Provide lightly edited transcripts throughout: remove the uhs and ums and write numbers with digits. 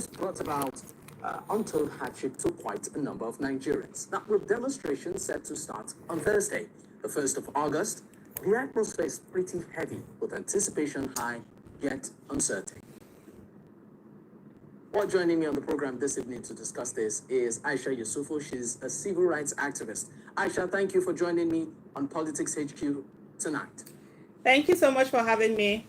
has brought about untold hardship to quite a number of Nigerians. Now, with demonstrations set to start on Thursday, the 1st of August, the atmosphere is pretty heavy, with anticipation high, yet uncertain. Well, joining me on the program this evening to discuss this is Aisha Yusufu. She's a civil rights activist. Aisha, thank you for joining me on Politics HQ tonight. Thank you so much for having me.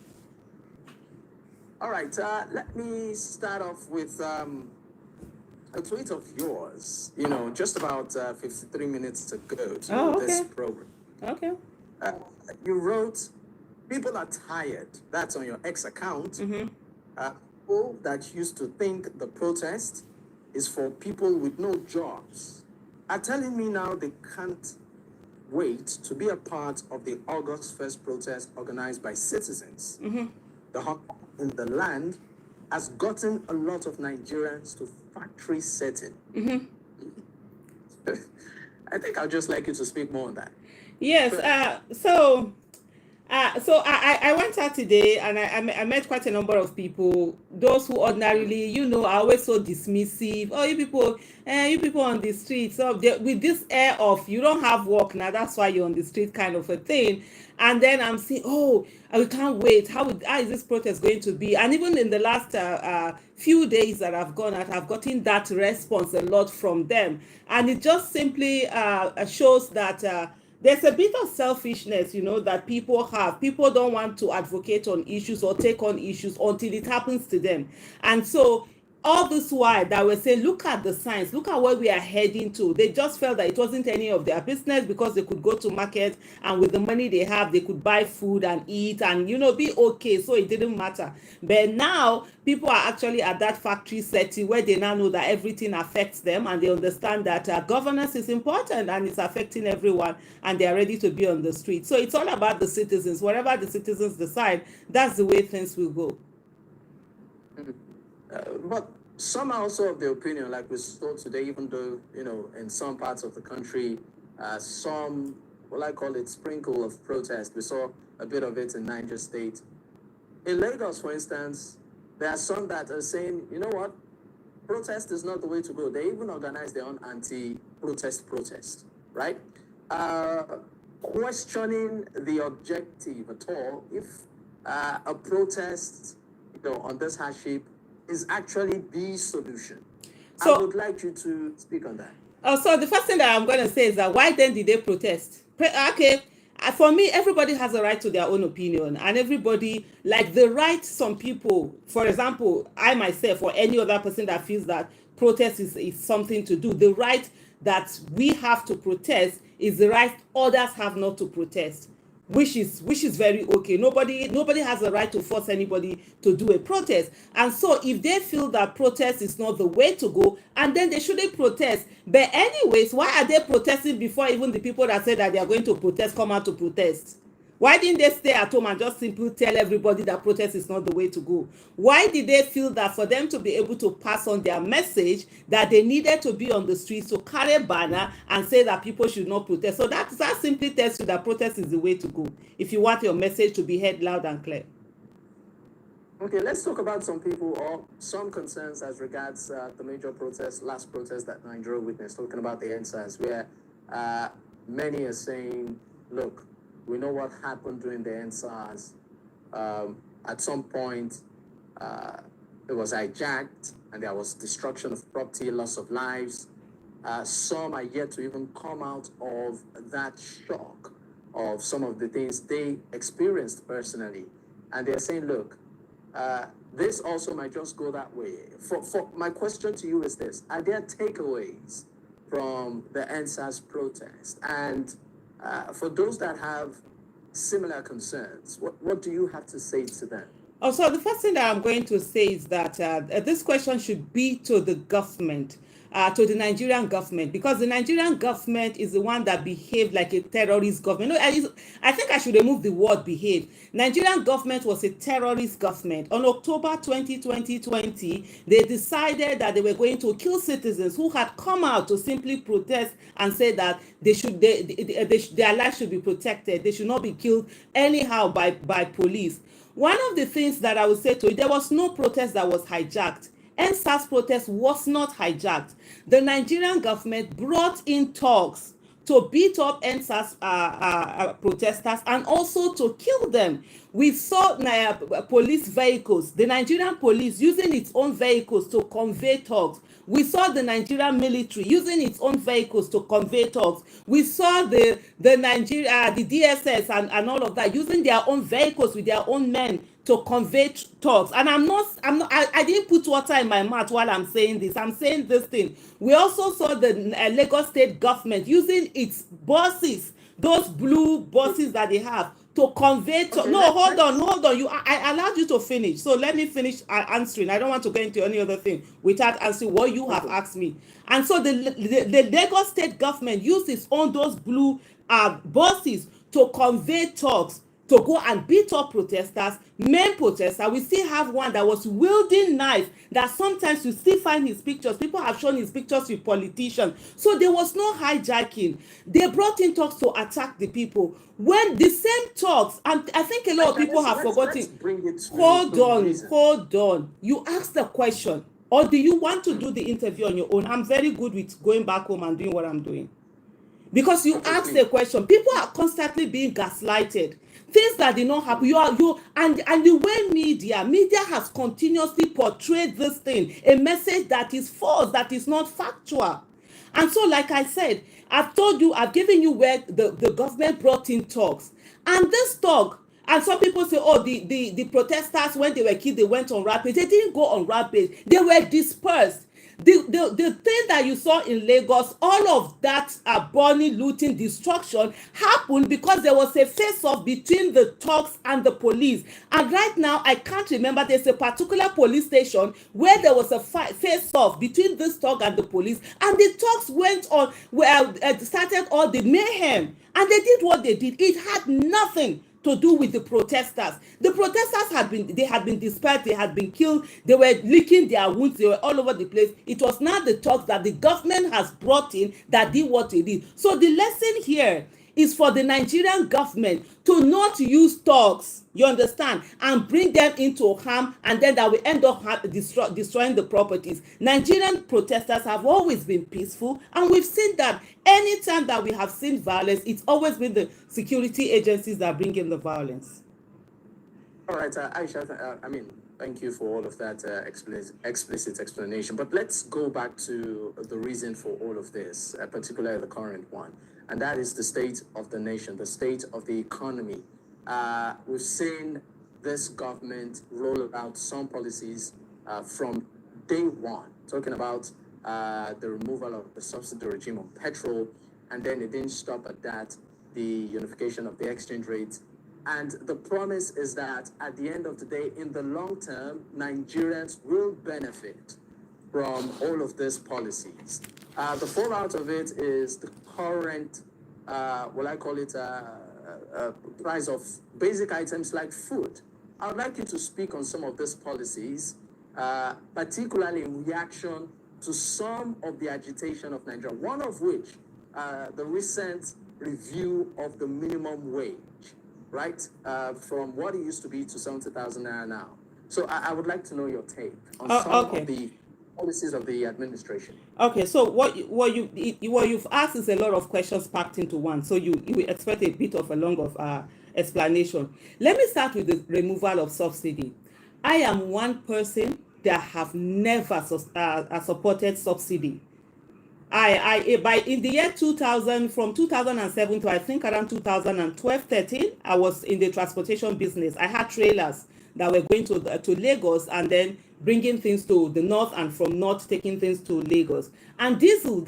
All right, let me start off with a tweet of yours, just about 53 minutes ago to this program. Okay. You wrote, people are tired. That's on your X account. People that used to think the protest is for people with no jobs are telling me now they can't wait to be a part of the August 1st protest organized by citizens. The hunger in the land has gotten a lot of Nigerians to factory setting. I think I'd just like you to speak more on that. Yes. So I went out today and I met quite a number of people. Those who ordinarily, are always so dismissive. Oh, you people on the street. So with this air of you don't have work now, that's why you're on the street kind of a thing. And then I'm saying, oh, we can't wait. How is this protest going to be? And even in the last few days that I've gone out, I've gotten that response a lot from them. And it just simply shows that there's a bit of selfishness, that people have. People don't want to advocate on issues or take on issues until it happens to them. And so all this while that we're saying, look at the signs, look at where we are heading to. They just felt that it wasn't any of their business because they could go to market and with the money they have, they could buy food and eat and, be okay. So it didn't matter. But now people are actually at that factory setting where they now know that everything affects them and they understand that governance is important and it's affecting everyone and they are ready to be on the street. So it's all about the citizens. Whatever the citizens decide, that's the way things will go. But some are also of the opinion, like we saw today, even though, in some parts of the country, some, I call it sprinkle of protest. We saw a bit of it in Niger State. In Lagos, for instance, there are some that are saying, you know what, protest is not the way to go. They even organize their own protest, right? Questioning the objective at all, if a protest, on this hardship, is actually the solution. So, I would like you to speak on that. So the first thing that I'm going to say is that why then did they protest? Okay, for me, everybody has a right to their own opinion, and everybody, like the right, some people, for example, I myself or any other person that feels that protest is something to do, the right that we have to protest is the right others have not to protest. Which is very okay. Nobody has a right to force anybody to do a protest. And so if they feel that protest is not the way to go, and then they shouldn't protest. But anyways, why are they protesting before even the people that said that they are going to protest come out to protest? Why didn't they stay at home and just simply tell everybody that protest is not the way to go? Why did they feel that for them to be able to pass on their message that they needed to be on the streets to carry a banner and say that people should not protest? So that simply tells you that protest is the way to go if you want your message to be heard loud and clear. Okay, let's talk about some people or some concerns as regards the major last protest that Nigeria witnessed, talking about the End SARS, where many are saying, look, we know what happened during the End SARS. At some point, it was hijacked and there was destruction of property, loss of lives. Some are yet to even come out of that shock of some of the things they experienced personally. And they're saying, look, this also might just go that way. For my question to you is this: are there takeaways from the End SARS protest? And for those that have similar concerns, what do you have to say to them? So the first thing that I'm going to say is that this question should be to the government, to the Nigerian government, because the Nigerian government is the one that behaved like a terrorist government. No, I think I should remove the word behave. Nigerian government was a terrorist government. On October 2020, they decided that they were going to kill citizens who had come out to simply protest and say that their lives should be protected. They should not be killed anyhow by police. One of the things that I would say to you, there was no protest that was hijacked. End SARS protest was not hijacked. The Nigerian government brought in talks to beat up End SARS protesters and also to kill them. We saw police vehicles, the Nigerian police using its own vehicles to convey talks. We saw the Nigerian military using its own vehicles to convey talks. We saw the DSS and all of that using their own vehicles with their own men to convey talks. And I didn't put water in my mouth while I'm saying this. I'm saying this thing. We also saw the Lagos state government using its buses, those blue buses that they have, to convey to, no, hold on. I allowed you to finish. So let me finish answering. I don't want to go into any other thing without answering what you have asked me. And so the Lagos state government used its own those blue buses to convey talks, to go and beat up protesters, main protesters. We still have one that was wielding knife, that sometimes you still find his pictures. People have shown his pictures with politicians. So there was no hijacking. They brought in talks to attack the people. When the same talks, and I think a lot of people have forgotten. Hold on. You asked the question, or do you want to do the interview on your own? I'm very good with going back home and doing what I'm doing. Because you asked the question. People are constantly being gaslighted. Things that did not happen. And the way media has continuously portrayed this thing, a message that is false, that is not factual. And so, like I said, I've told you, I've given you where the government brought in talks. And this talk, and some people say, oh, the protesters, when they were killed, they went on rampage. They didn't go on rampage. They were dispersed. The thing that you saw in Lagos, all of that burning, looting, destruction happened because there was a face-off between the thugs and the police. And right now, I can't remember, there's a particular police station where there was a face-off between this thug and the police. And the thugs went on, started all the mayhem. And they did what they did. It had nothing to do with the protesters. The protesters had been dispersed, they had been killed, they were licking their wounds, they were all over the place. It was not the talks that the government has brought in that did what they did. So the lesson here is for the Nigerian government to not use talks, you understand, and bring them into harm, and then that will end up destroying the properties. Nigerian protesters have always been peaceful, and we've seen that anytime that we have seen violence, it's always been the security agencies that bring in the violence. All right, Aisha, thank you for all of that explicit explanation. But let's go back to the reason for all of this, particularly the current one. And that is the state of the nation, the state of the economy. We've seen this government roll out some policies from day one, talking about the removal of the subsidy regime on petrol, and then it didn't stop at that, the unification of the exchange rate. And the promise is that at the end of the day, in the long term, Nigerians will benefit from all of these policies. The fallout of it is the current, price of basic items like food. I would like you to speak on some of these policies, particularly in reaction to some of the agitation of Nigeria, one of which, the recent review of the minimum wage, right? From what it used to be to 70,000 naira now. So I would like to know your take on some of the policies of the administration. Okay, so what you've asked is a lot of questions packed into one. So you expect a bit of a longer explanation. Let me start with the removal of subsidy. I am one person that have never supported subsidy. In the year 2000, from 2007 to I think around 2012-13, I was in the transportation business. I had trailers that were going to Lagos and then bringing things to the north, and from north taking things to Lagos. And diesel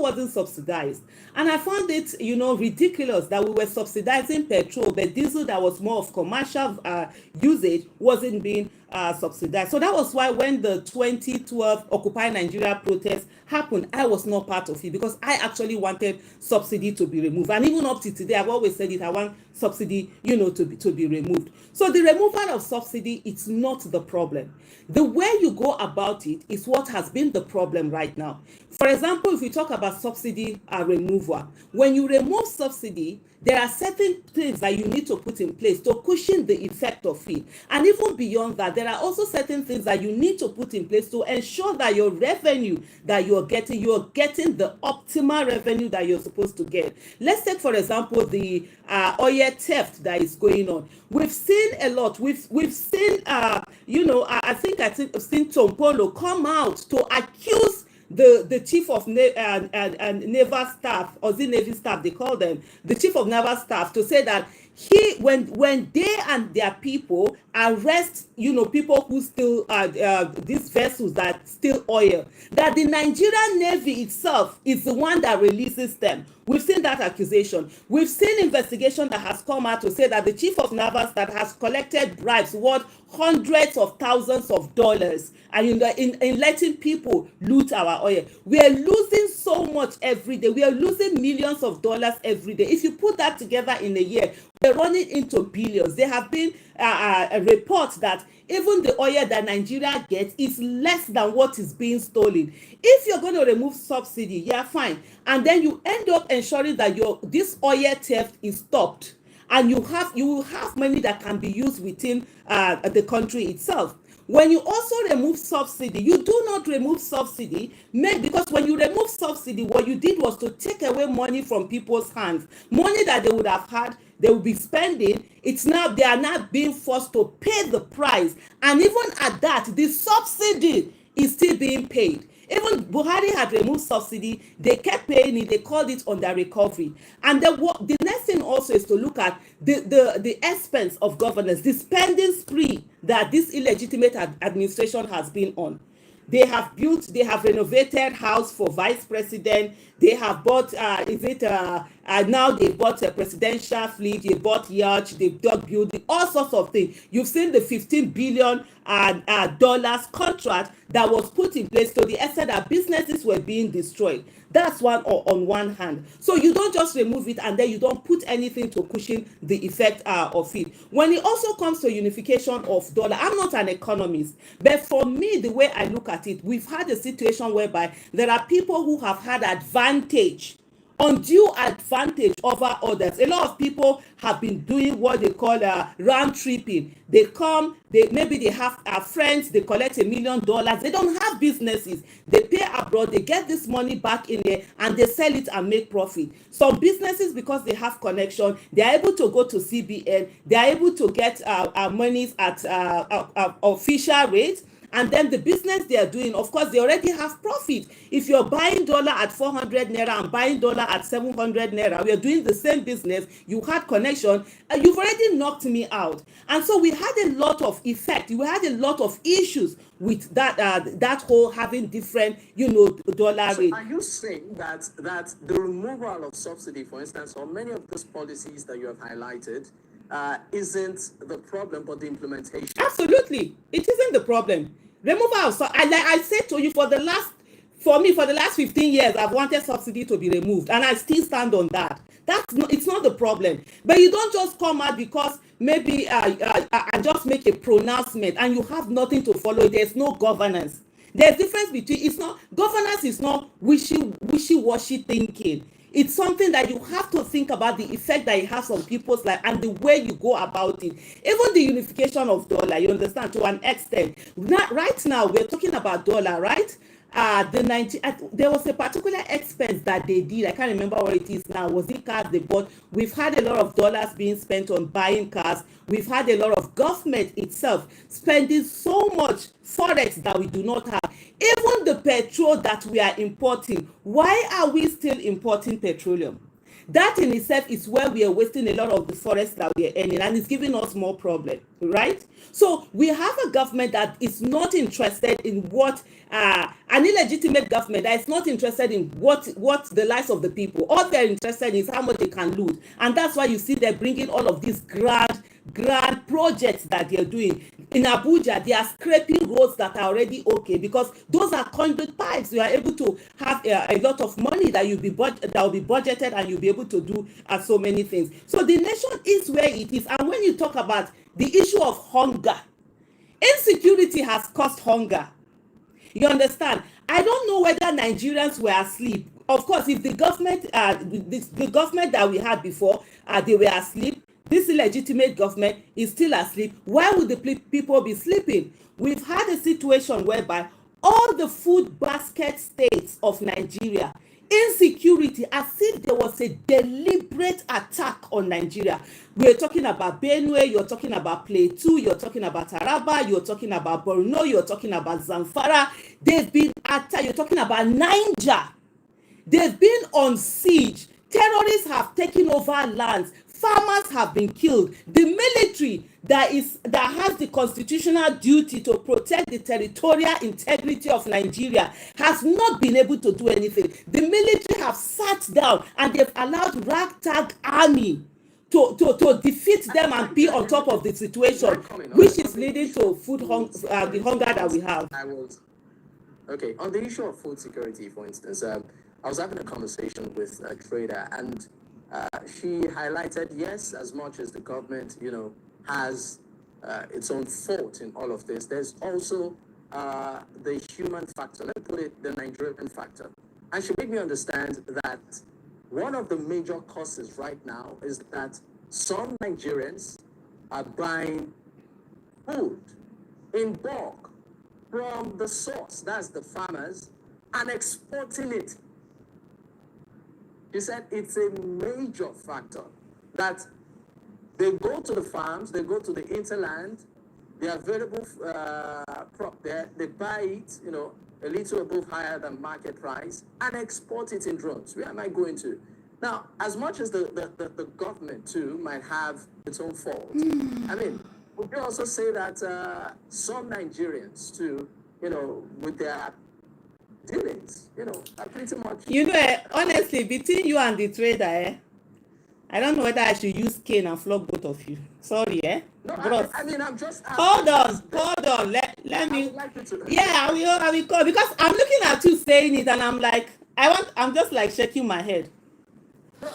wasn't subsidized. And I found it, ridiculous that we were subsidizing petrol, but diesel that was more of commercial usage wasn't being subsidized. So that was why when the 2012 Occupy Nigeria protest happened, I was not part of it, because I actually wanted subsidy to be removed. And even up to today, I've always said it, I want subsidy, to be removed. So the removal of subsidy, it's not the problem. The way you go about it is what has been the problem right now. For example, if we talk about subsidy removal, when you remove subsidy, there are certain things that you need to put in place to cushion the effect of it. And even beyond that, there are also certain things that you need to put in place to ensure that your revenue that you're getting the optimal revenue that you're supposed to get. Let's take, for example, the oil theft that is going on. We've seen a lot. We've seen, I think I've seen Tom Polo come out to accuse the chief of naval staff, or the navy staff they call them, the chief of naval staff, to say that when they and their people arrest people who steal these vessels that steal oil, that the Nigerian Navy itself is the one that releases them. We've seen that accusation. We've seen investigation that has come out to say that the chief of naval staff has collected bribes worth hundreds of thousands of dollars and in letting people loot our oil. We are losing so much every day. We are losing millions of dollars every day. If you put that together in a year, we're running into billions. There have been reports that even the oil that Nigeria gets is less than what is being stolen. If you're going to remove subsidy, yeah, fine. And then you end up ensuring that this oil theft is stopped. And you will have money that can be used within the country itself. When you also remove subsidy, you do not remove subsidy, because when you remove subsidy, what you did was to take away money from people's hands, money that they would have had, they will be spending. They are now being forced to pay the price, and even at that, the subsidy is still being paid. Even Buhari had removed subsidy, they kept paying it, they called it under recovery. And the next thing also is to look at the expense of governance, the spending spree that this illegitimate administration has been on. They have renovated house for vice president. They have bought, now they bought a presidential fleet, they bought yacht, they've done building, all sorts of things. You've seen the $15 billion dollars contract that was put in place to the extent that businesses were being destroyed. That's one on one hand. So you don't just remove it and then you don't put anything to cushion the effect of it. When it also comes to unification of dollar, I'm not an economist, but for me, the way I look at it, we've had a situation whereby there are people who have had undue advantage over others. A lot of people have been doing what they call round tripping. They come, maybe they have friends, they collect $1 million. They don't have businesses. They pay abroad, they get this money back in there, and they sell it and make profit. Some businesses, because they have connection, they are able to go to CBN. They are able to get monies at official rates. And then the business they are doing, of course, they already have profit. If you're buying dollar at 400 naira and buying dollar at 700 naira, we are doing the same business. You had connection, and you've already knocked me out. And so we had a lot of effect. We had a lot of issues with that whole having different, dollar rate. Are you saying that the removal of subsidy, for instance, or many of those policies that you have highlighted, isn't the problem, but the implementation? Absolutely, it isn't the problem. Removal of like I said to you, for the last 15 years, I've wanted subsidy to be removed, and I still stand on that. It's not the problem. But you don't just come out because maybe I just make a pronouncement and you have nothing to follow. There's no governance. There's difference between governance is not wishy-washy thinking. It's something that you have to think about the effect that it has on people's life and the way you go about it. Even the unification of dollar, you understand, to an extent. Right now, we're talking about dollar, right? There was a particular expense that they did. I can't remember what it is now. Was it cars they bought? We've had a lot of dollars being spent on buying cars. We've had a lot of government itself spending so much forex that we do not have. Even the petrol that we are importing, why are we still importing petroleum? That in itself is where we are wasting a lot of the forest that we are earning, and it's giving us more problem, right? So we have a government that is not interested in what an illegitimate government that is not interested in what the lives of the people. All they're interested in is how much they can lose, and that's why you see they're bringing all of these grand projects that they're doing. In Abuja, they are scraping roads that are already okay because those are conduit pipes. You are able to have a lot of money that will be budgeted, and you'll be able to do so many things. So the nation is where it is. And when you talk about the issue of hunger, insecurity has caused hunger. You understand? I don't know whether Nigerians were asleep of course, if the government, the government that we had before, they were asleep, this illegitimate government is still asleep, why would the people be sleeping? We've had a situation whereby all the food basket states of Nigeria, insecurity, as if there was a deliberate attack on Nigeria. We're talking about Benue, you're talking about Plateau, you're talking about Taraba, you're talking about Borno, you're talking about Zamfara. They've been attacked. You're talking about Niger. They've been on siege. Terrorists have taken over lands. Farmers have been killed. The military that has the constitutional duty to protect the territorial integrity of Nigeria has not been able to do anything. The military have sat down and they've allowed ragtag army to defeat them and be on top of the situation, which is leading to the hunger that we have. Okay, on the issue of food security, for instance, I was having a conversation with a trader, and she highlighted, yes, as much as the government, has its own fault in all of this, there's also the human factor. Let's put it the Nigerian factor. And she made me understand that one of the major causes right now is that some Nigerians are buying food in bulk from the source, that's the farmers, and exporting it. She said it's a major factor that they go to the farms, they go to the hinterland, the available crop there, they buy it, a little above higher than market price, and export it in drones. Where am I going to? Now, as much as the government too might have its own fault, I mean, would you also say that some Nigerians too, with their dealings, are pretty much... honestly, between you and the trader, I don't know whether I should use cane and flog both of you. Sorry, No, I mean, I'm just... Hold on. Let me... Like yeah, I will call, because I'm looking at you saying it, and I'm like, I'm just like shaking my head. No,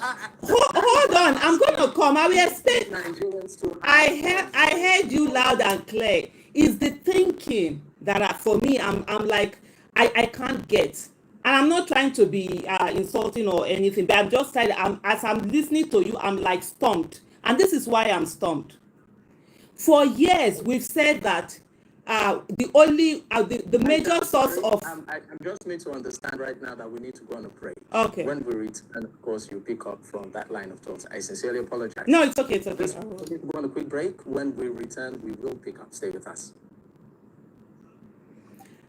hold on, I'm gonna come. I will explain. I heard you loud and clear. It's the thinking that for me, I'm like, I can't get. And I'm not trying to be insulting or anything, but I'm just trying, as I'm listening to you, I'm like stumped. And this is why I'm stumped. For years, we've said that the major source of... I just need to understand right now that we need to go on a break. Okay. When we return, of course, you pick up from that line of thought. I sincerely apologize. No, it's okay. We need to go on a quick break. When we return, we will pick up. Stay with us.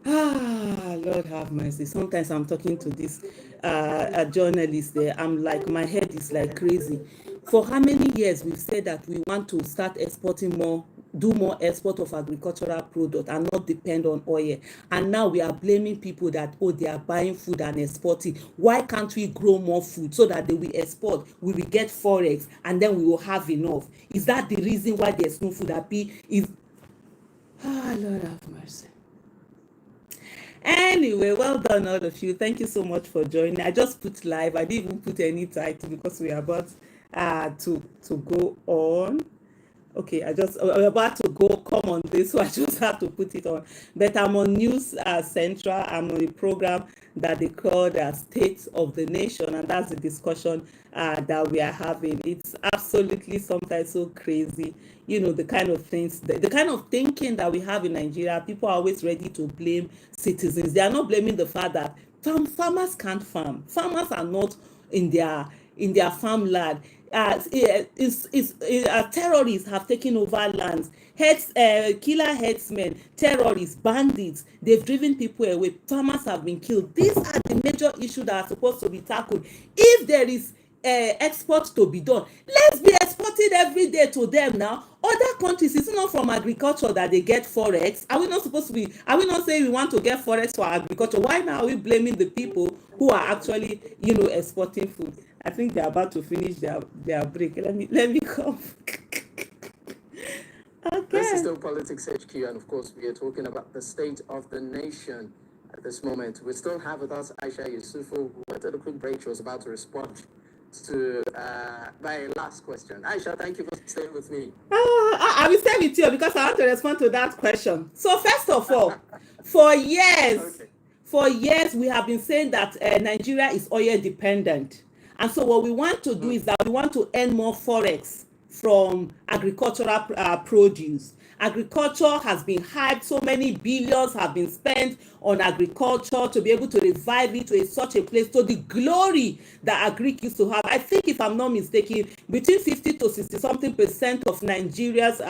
Lord have mercy. Sometimes I'm talking to this a journalist there. I'm like, my head is like crazy. For how many years we've said that we want to start exporting more, do more export of agricultural product and not depend on oil. And now we are blaming people that, they are buying food and exporting. Why can't we grow more food so that they will export, we will get forex, and then we will have enough? Is that the reason why there's no food? Lord have mercy. Anyway, well done all of you. Thank you so much for joining. I just put live. I didn't even put any title because we are about to go on. Okay, we're about to come on this, so I just have to put it on. But I'm on News Central. I'm on a program that they call the State of the Nation, and that's the discussion that we are having. It's absolutely sometimes so crazy, the kind of things, the kind of thinking that we have in Nigeria. People are always ready to blame citizens. They are not blaming the fact that farmers can't farm. Farmers are not in their farmland. Terrorists have taken over lands. Killer herdsmen, terrorists, bandits, they've driven people away. Farmers have been killed. These are the major issues that are supposed to be tackled. If there is export to be done, let's be exporting every day to them now. Other countries, it's not from agriculture that they get forex. Are we not saying we want to get forex for agriculture? Why now are we blaming the people who are actually, exporting food? I think they're about to finish their break. Let me come. Okay. This is still Politics HQ, and of course, we are talking about the state of the nation at this moment. We still have with us Aisha Yusufu, who went on a quick break. She was about to respond to my last question. Aisha, thank you for staying with me. I will stay with you because I want to respond to that question. So first of all, for years, For years, we have been saying that Nigeria is oil dependent. And so what we want to do is that we want to earn more forex from agricultural produce. Agriculture has been hyped, so many billions have been spent on agriculture to be able to revive it to such a place, to the glory that agric used to have. I think, if I'm not mistaken, between 50 to 60 something percent of Nigeria's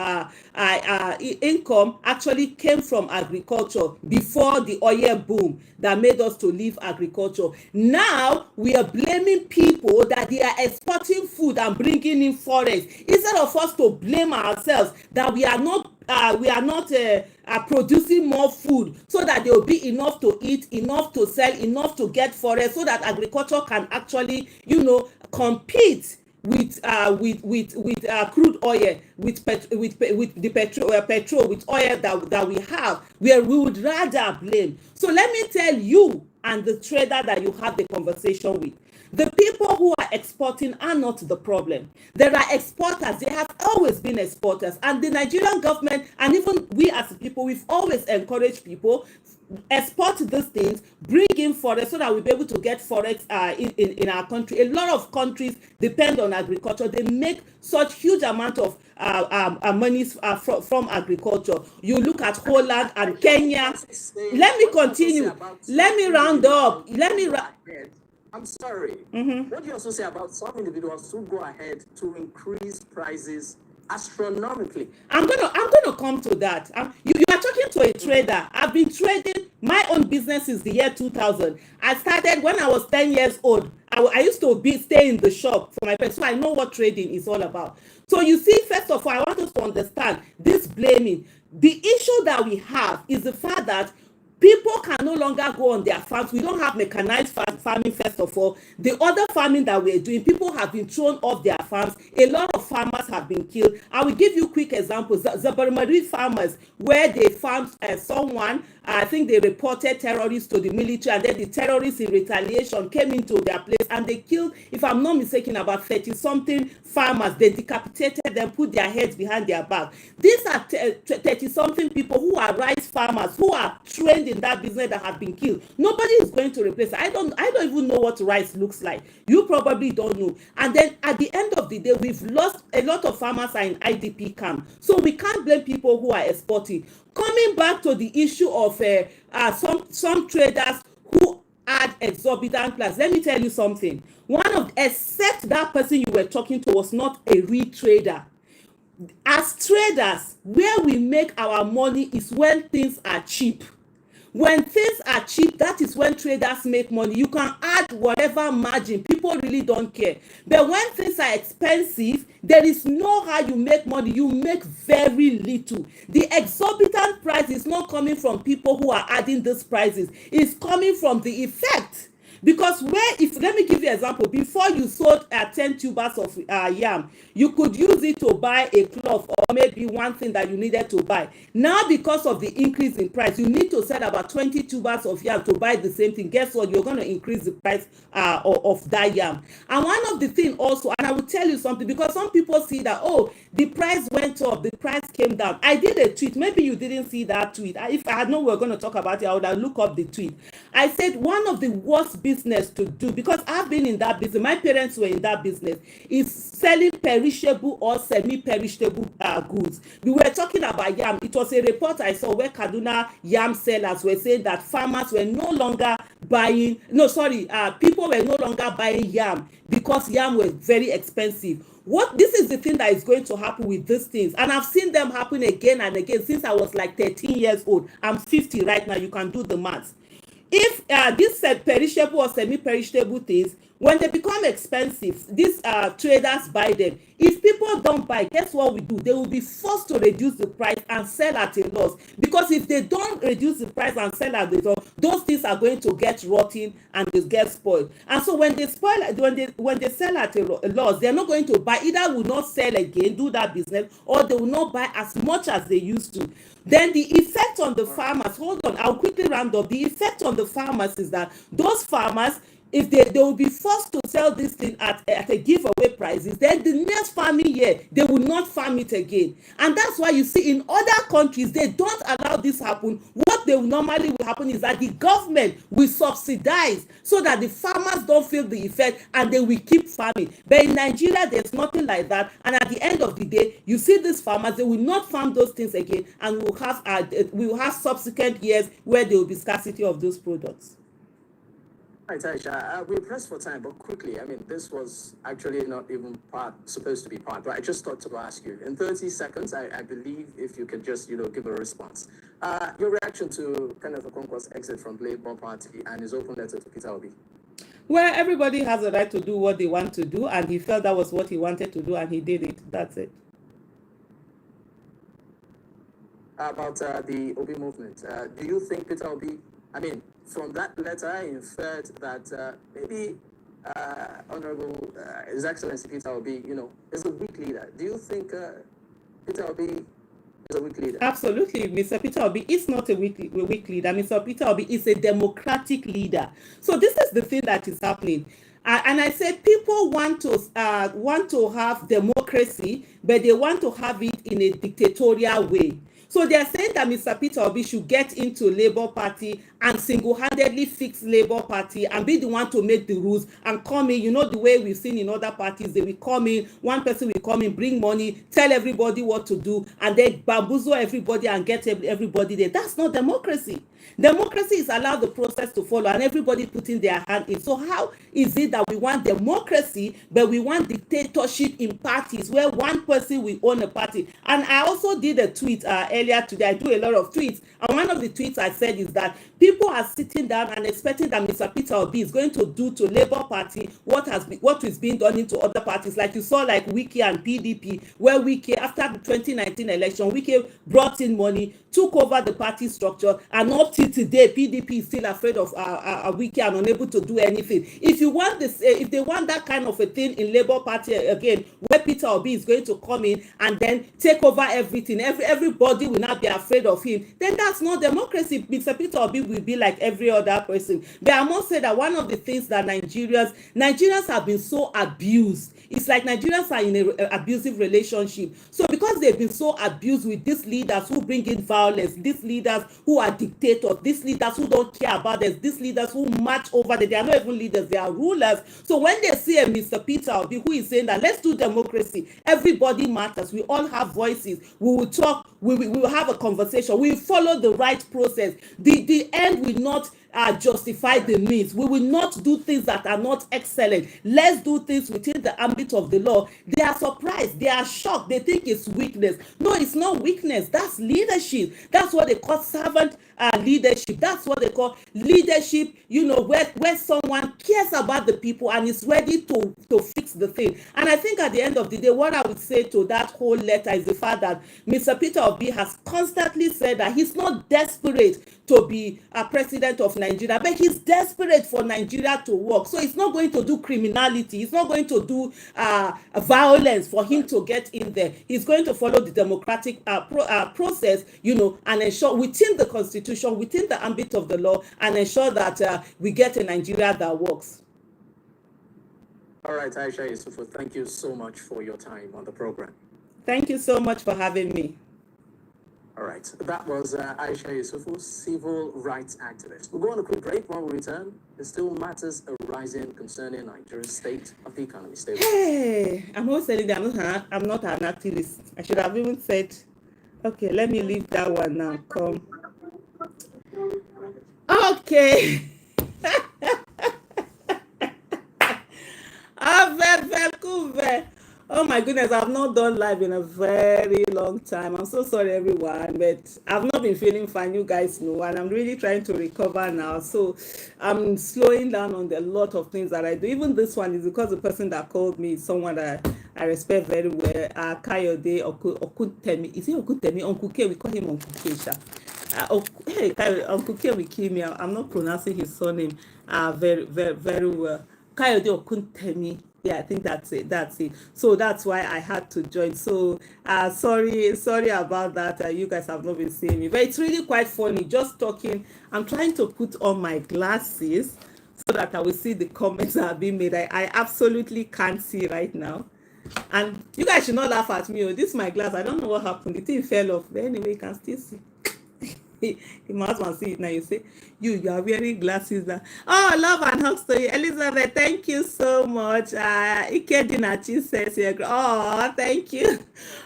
income actually came from agriculture before the oil boom that made us to leave agriculture. Now we are blaming people that they are exporting food and bringing in forex, instead of us to blame ourselves that we are not producing more food, so that there will be enough to eat, enough to sell, enough to get forex, so that agriculture can actually, compete with crude oil, with the petrol, with oil that we have, where we would rather blame. So let me tell you and the trader that you have the conversation with, the people who are exporting are not the problem. There are exporters. They have always been exporters. And the Nigerian government, and even we as people, we've always encouraged people, export these things, bring in forex, so that we'll be able to get forex in our country. A lot of countries depend on agriculture. They make such huge amount of money from agriculture. You look at Holland and Kenya. Let me continue. Let me round up. I'm sorry. What do you also say about some individuals who go ahead to increase prices astronomically? I'm gonna come to that. You are talking to a trader. I've been trading my own business since the year 2000. I started when I was 10 years old. I used to stay in the shop for my parents, so I know what trading is all about. So you see, first of all, I want us to understand this blaming. The issue that we have is the fact that people can no longer go on their farms. We don't have mechanized farming, first of all. The other farming that we're doing, people have been thrown off their farms. A lot of farmers have been killed. I will give you quick examples. The Zabarmari farmers, where they farmed someone, I think they reported terrorists to the military, and then the terrorists in retaliation came into their place and they killed, if I'm not mistaken, about 30-something farmers. They decapitated them, put their heads behind their back. These are 30-something people who are rice farmers, who are trained in that business, that have been killed. Nobody is going to replace it. I don't even know what rice looks like. You probably don't know. And then at the end of the day, we've lost a lot of farmers are in IDP camp. So we can't blame people who are exporting. Coming back to the issue of some traders who add exorbitant price, let me tell you something. Except that person you were talking to was not a real trader. As traders, where we make our money is when things are cheap. When things are cheap, that is when traders make money. You can add whatever margin. People really don't care. But when things are expensive, there is no how you make money. You make very little. The exorbitant price is not coming from people who are adding these prices. It's coming from the effect. Because let me give you an example. Before you sold 10 tubers of yam, you could use it to buy a cloth or maybe one thing that you needed to buy. Now, because of the increase in price, you need to sell about 20 tubers of yam to buy the same thing. Guess what? You're going to increase the price of that yam. And one of the things also, and I will tell you something, because some people see that, oh, the price went up, the price came down. I did a tweet. Maybe you didn't see that tweet. If I had known we were going to talk about it, I would have looked up the tweet. I said one of the worst business to do, because I've been in that business, my parents were in that business, is selling perishable or semi-perishable goods. We were talking about yam. It was a report I saw where Kaduna yam sellers were saying that farmers were no longer people were no longer buying yam because yam was very expensive. This is the thing that is going to happen with these things, and I've seen them happen again and again since I was like 13 years old. I'm 50 right now. You can do the math. If these perishable or semi-perishable things, when they become expensive, these traders buy them. If people don't buy, guess what we do? They will be forced to reduce the price and sell at a loss. Because if they don't reduce the price and sell at a loss, those things are going to get rotten and they get spoiled. And so when they sell at a loss, they're not going to buy. Either will not sell again, do that business, or they will not buy as much as they used to. Then the effect on the farmers, hold on, I'll quickly round up. The effect on the farmers is that those farmers, if they will be forced to sell this thing at a giveaway prices, then the next farming year they will not farm it again. And that's why you see in other countries they don't allow this happen. What they will normally will happen is that the government will subsidize so that the farmers don't feel the effect and they will keep farming. But in Nigeria there's nothing like that, and at the end of the day you see these farmers, they will not farm those things again, and we will have subsequent years where there will be scarcity of those products. Right, Aisha, we're pressed for time, but quickly, I mean, this was actually not even supposed to be part, but I just thought to ask you, in 30 seconds, I believe if you could just, give a response. Your reaction to Kenneth Okonkwo's exit from Labour Party and his open letter to Peter Obi? Well, everybody has a right to do what they want to do, and he felt that was what he wanted to do, and he did it. That's it. About the Obi movement, do you think Peter Obi, from that letter, I inferred that maybe Honorable His Excellency Peter Obi, is a weak leader. Do you think Peter Obi is a weak leader? Absolutely, Mr. Peter Obi is not a weak leader. Mr. Peter Obi is a democratic leader. So this is the thing that is happening. And I said people want to have democracy, but they want to have it in a dictatorial way. So they are saying that Mr. Peter Obi should get into Labour Party and single-handedly fix Labour Party and be the one to make the rules and come in. The way we've seen in other parties, they will come in, one person will come in, bring money, tell everybody what to do, and then bamboozle everybody and get everybody there. That's not democracy. Democracy is allow the process to follow and everybody putting their hand in. So how is it that we want democracy, but we want dictatorship in parties where one person will own a party? And I also did a tweet earlier today. I do a lot of tweets, and one of the tweets I said is that people are sitting down and expecting that Mr. Peter Obi is going to do to Labour Party what is being done into other parties, like you saw, like Wike and PDP, where Wike, after the 2019 election, Wike brought in money, took over the party structure, and up till today, PDP is still afraid of Wike and unable to do anything. If you want this, if they want that kind of a thing in Labour Party again, where Peter Obi is going to come in and then take over everything, everybody will not be afraid of him, then that's not democracy. Mr. Peter Obi will be like every other person. But I must say that one of the things that Nigerians have been so abused. It's like Nigerians are in an abusive relationship. So because they've been so abused with these leaders who bring in violence, these leaders who are dictators, these leaders who don't care about us, these leaders who march over them, they are not even leaders, they are rulers. So when they see a Mr. Peter Obi who is saying that let's do democracy, everybody matters, we all have voices, we will talk, we will have a conversation, we will follow the right process. The end will not justify the means. We will not do things that are not excellent. Let's do things within the ambit of the law. They are surprised, they are shocked, they think it's weakness. No, it's not weakness, that's leadership. That's what they call servant leadership. That's what they call leadership, where someone cares about the people and is ready to fix the thing. And I think at the end of the day, what I would say to that whole letter is the fact that Mr. Peter Obi has constantly said that he's not desperate to be a president of Nigeria, but he's desperate for Nigeria to work. So he's not going to do criminality, he's not going to do violence for him to get in there. He's going to follow the democratic process, and ensure within the constitution, within the ambit of the law, and ensure that we get a Nigeria that works. All right, Aisha Yusufu, thank you so much for your time on the program. Thank you so much for having me. All right, that was Aisha Yusufu, civil rights activist. We'll go on a quick break. When we return, there still matters arising concerning Nigeria's state of the economy. Stay with us. Hey, I'm not saying that I'm not an activist. I should have even said, okay, let me leave that one now. Come. Okay. Oh my goodness, I've not done live in a very long time. I'm so sorry, everyone, but I've not been feeling fine, you guys know, and I'm really trying to recover now. So I'm slowing down on a lot of things that I do. Even this one is because the person that called me is someone that I respect very well. Kayode Okuntemi. Is he Okuntemi? Uncle K, we call him Uncle K. Hey, Uncle K will kill me. I'm not pronouncing his surname very, very, very well. Kayode Okuntemi. Yeah, I think that's it. So that's why I had to join. So sorry about that. You guys have not been seeing me, but it's really quite funny just talking. I'm trying to put on my glasses so that I will see the comments that are being made. I absolutely can't see right now. And you guys should not laugh at me. Oh, this is my glass. I don't know what happened. The thing fell off. But anyway, you can still see. You must want to see it now. You say, you are wearing glasses now. Oh, love and hugs to you. Elizabeth, thank you so much. Ikedinachi says here, oh, thank you.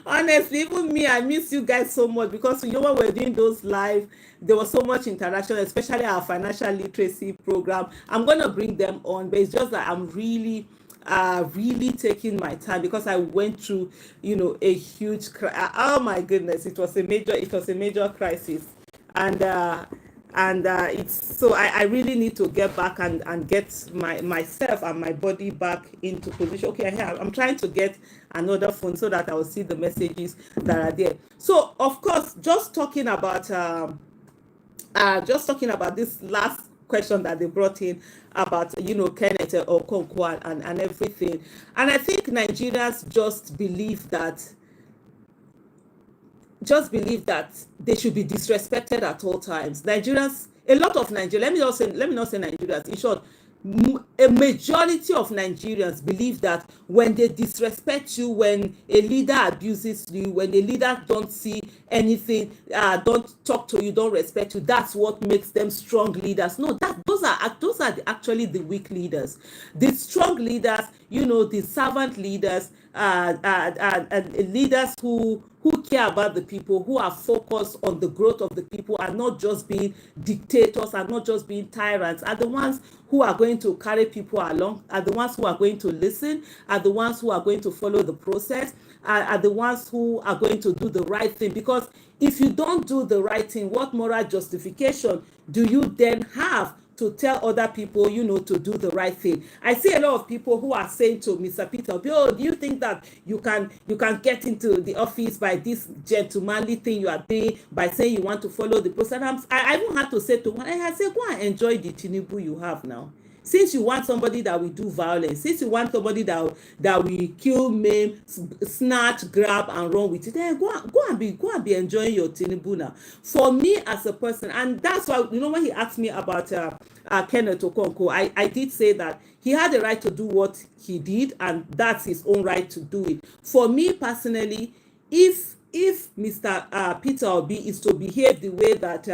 Honestly, even me, I miss you guys so much because you know when we're doing those live, there was so much interaction, especially our financial literacy program. I'm going to bring them on, but it's just that I'm really taking my time because I went through, a huge oh my goodness, it was a major crisis. And it's so I really need to get back and get myself and my body back into position. Okay, I'm trying to get another phone so that I will see the messages that are there. So of course, just talking about this last question that they brought in about Kenneth Okonkwo and everything, and I think Nigerians just believe that they should be disrespected at all times. Nigerians, a lot of Nigerians, let me not say Nigerians, in short, a majority of Nigerians believe that when they disrespect you, when a leader abuses you, when a leader don't see anything, don't talk to you, don't respect you, that's what makes them strong leaders. No, those are actually the weak leaders. The strong leaders, the servant leaders, leaders who care about the people, who are focused on the growth of the people, are not just being dictators, are not just being tyrants, are the ones who are going to carry people along, are the ones who are going to listen, are the ones who are going to follow the process, are the ones who are going to do the right thing. Because if you don't do the right thing, what moral justification do you then have to tell other people, to do the right thing? I see a lot of people who are saying to Mr. Peter, oh, do you think that you can get into the office by this gentlemanly thing you are doing, by saying you want to follow the process? I even had to say to one, I said, go and enjoy the Tinubu you have now. Since you want somebody that will do violence, since you want somebody that will kill, maim, snatch, grab, and run with it, then go and be enjoying your Tinubu now. For me as a person, and that's why when he asked me about Kenneth Okonkwo, I did say that he had the right to do what he did, and that's his own right to do it. For me personally, if Mr. Peter Obi is to behave the way that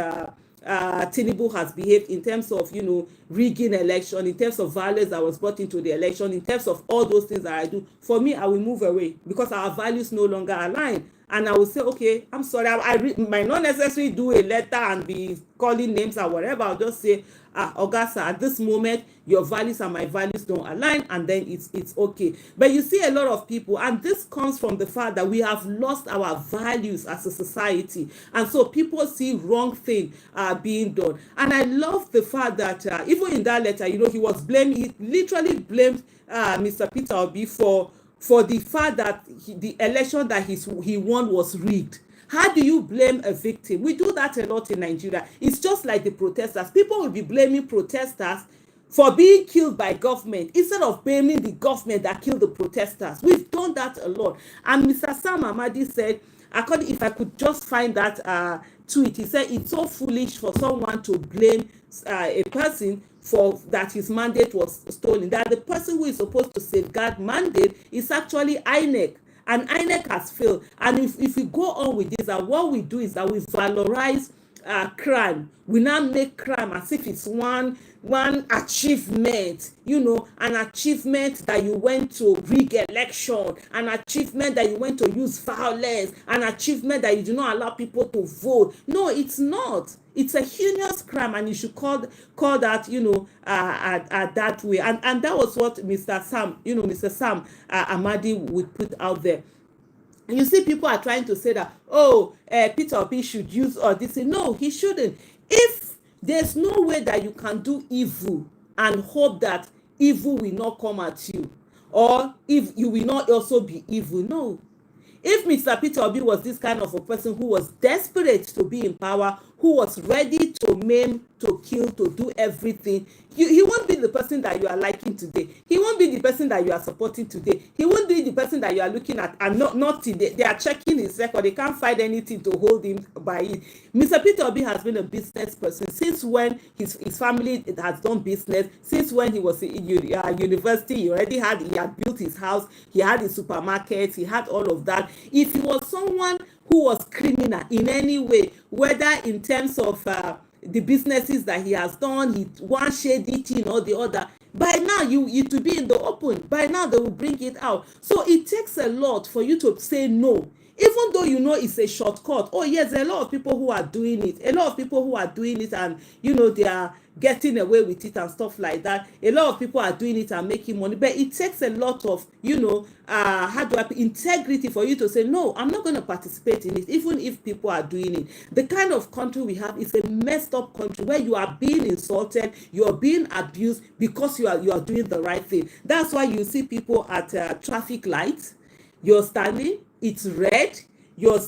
Tinubu has behaved in terms of rigging election, in terms of violence that was brought into the election, in terms of all those things that I do, for me, I will move away because our values no longer align. And I will say, okay, I'm sorry, I might not necessarily do a letter and be calling names or whatever. I'll just say, Augusta, at this moment, your values and my values don't align, and then it's okay. But you see a lot of people, and this comes from the fact that we have lost our values as a society, and so people see wrong thing being done. And I love the fact that even in that letter, he literally blamed Mr. Peter Obi for the fact that the election that he won was rigged. How do you blame a victim? We do that a lot in Nigeria. It's just like the protesters. People will be blaming protesters for being killed by government instead of blaming the government that killed the protesters. We've done that a lot. And Mr. Sam Amadi said, if I could just find that tweet, he said it's so foolish for someone to blame a person for that his mandate was stolen, that the person who is supposed to safeguard mandate is actually INEC, and INEC has failed. And if we go on with this, what we do is that we valorize crime. We now make crime as if it's one achievement, an achievement that you went to rig election, an achievement that you went to use violence, an achievement that you do not allow people to vote. No, it's not. It's a heinous crime, and you should call that, that way. And that was what Mr. Sam Amadi would put out there. You see, people are trying to say that, Peter Obi should use all this. No, he shouldn't. If there's no way that you can do evil and hope that evil will not come at you, or if you will not also be evil, no. If Mr. Peter Obi was this kind of a person who was desperate to be in power, who was ready to maim, to kill, to do everything, he won't be the person that you are liking today. He won't be the person that you are supporting today. He won't be the person that you are looking at, and not today. They are checking his record. They can't find anything to hold him by it. Mr. Peter Obi has been a business person since when his family has done business. Since when he was in university, he had built his house. He had his supermarket. He had all of that. If he was someone who was criminal in any way, whether in terms of the businesses that he has done, he one shady thing or the other, by now you to be in the open. By now they will bring it out. So it takes a lot for you to say no, even though you know it's a shortcut. Oh yes, there are a lot of people who are doing it. A lot of people who are doing it, and they are getting away with it and stuff like that. A lot of people are doing it and making money, but it takes a lot of integrity for you to say no, I'm not going to participate in it, even if people are doing it. The kind of country we have is a messed up country where you are being insulted, you are being abused because you are doing the right thing. That's why you see people at traffic lights. You're standing, it's red, you're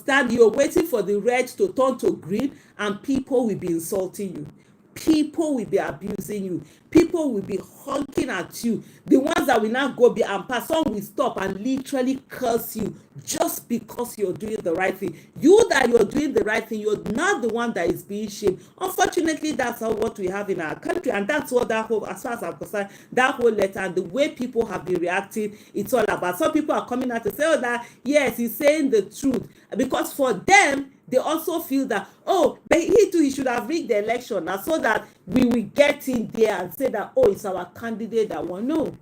waiting for the red to turn to green, and people will be insulting you. People will be abusing you. People will be honking at you. The ones that will not go be and pass on will stop and literally curse you just because you're doing the right thing. You're doing the right thing, you're not the one that is being shamed. Unfortunately, that's what we have in our country, and that's what that whole, as far as I'm concerned, that whole letter and the way people have been reacting, it's all about. Some people are coming out to say, that yes, he's saying the truth, because for them, they also feel that, but he should have rigged the election now, so that we will get in there and say that, it's our candidate that won. No,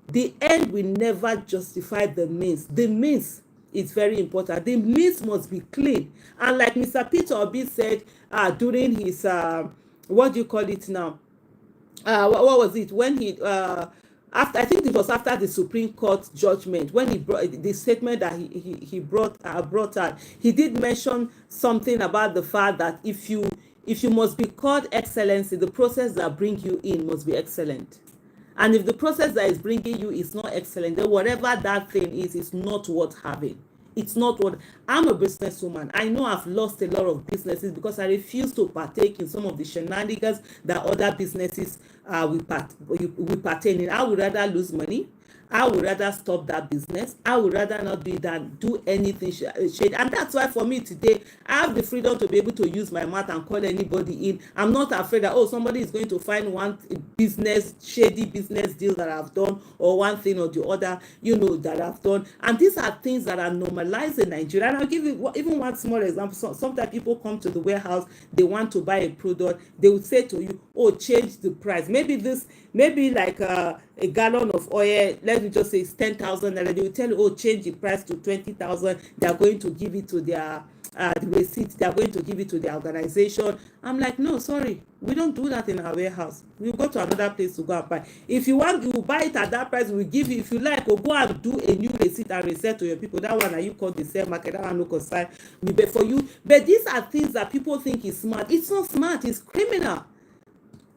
the end will never justify the means. The means is very important. The means must be clean. And like Mr. Peter Obi said during his what do you call it now? What was it when he after, I think it was after the Supreme Court judgment, when he brought the statement that he brought out, he did mention something about the fact that if you must be called excellency, the process that bring you in must be excellent. And if the process that is bringing you is not excellent, then whatever that thing is not worth having. It's not what. I'm a businesswoman. I know I've lost a lot of businesses because I refuse to partake in some of the shenanigans that other businesses will partake in. I would rather lose money. I would rather stop that business. I would rather not do anything shady. And that's why for me today, I have the freedom to be able to use my mouth and call anybody in. I'm not afraid that, somebody is going to find one shady business deal that I've done, or one thing or the other, that I've done. And these are things that are normalized in Nigeria. And I'll give you even one small example. Sometimes people come to the warehouse, they want to buy a product. They will say to you, change the price. Maybe like a gallon of oil, let me just say it's 10,000, and they will tell you, change the price to 20,000. They are going to give it to their the receipt. They are going to give it to their organization. I'm like, no, sorry, we don't do that in our warehouse. We go to another place to go and buy. If you want, you buy it at that price. We give you. If you like, go and do a new receipt and resell to your people. That one that you call the sale market. That one no concern me. But for you, but these are things that people think is smart. It's not smart. It's criminal.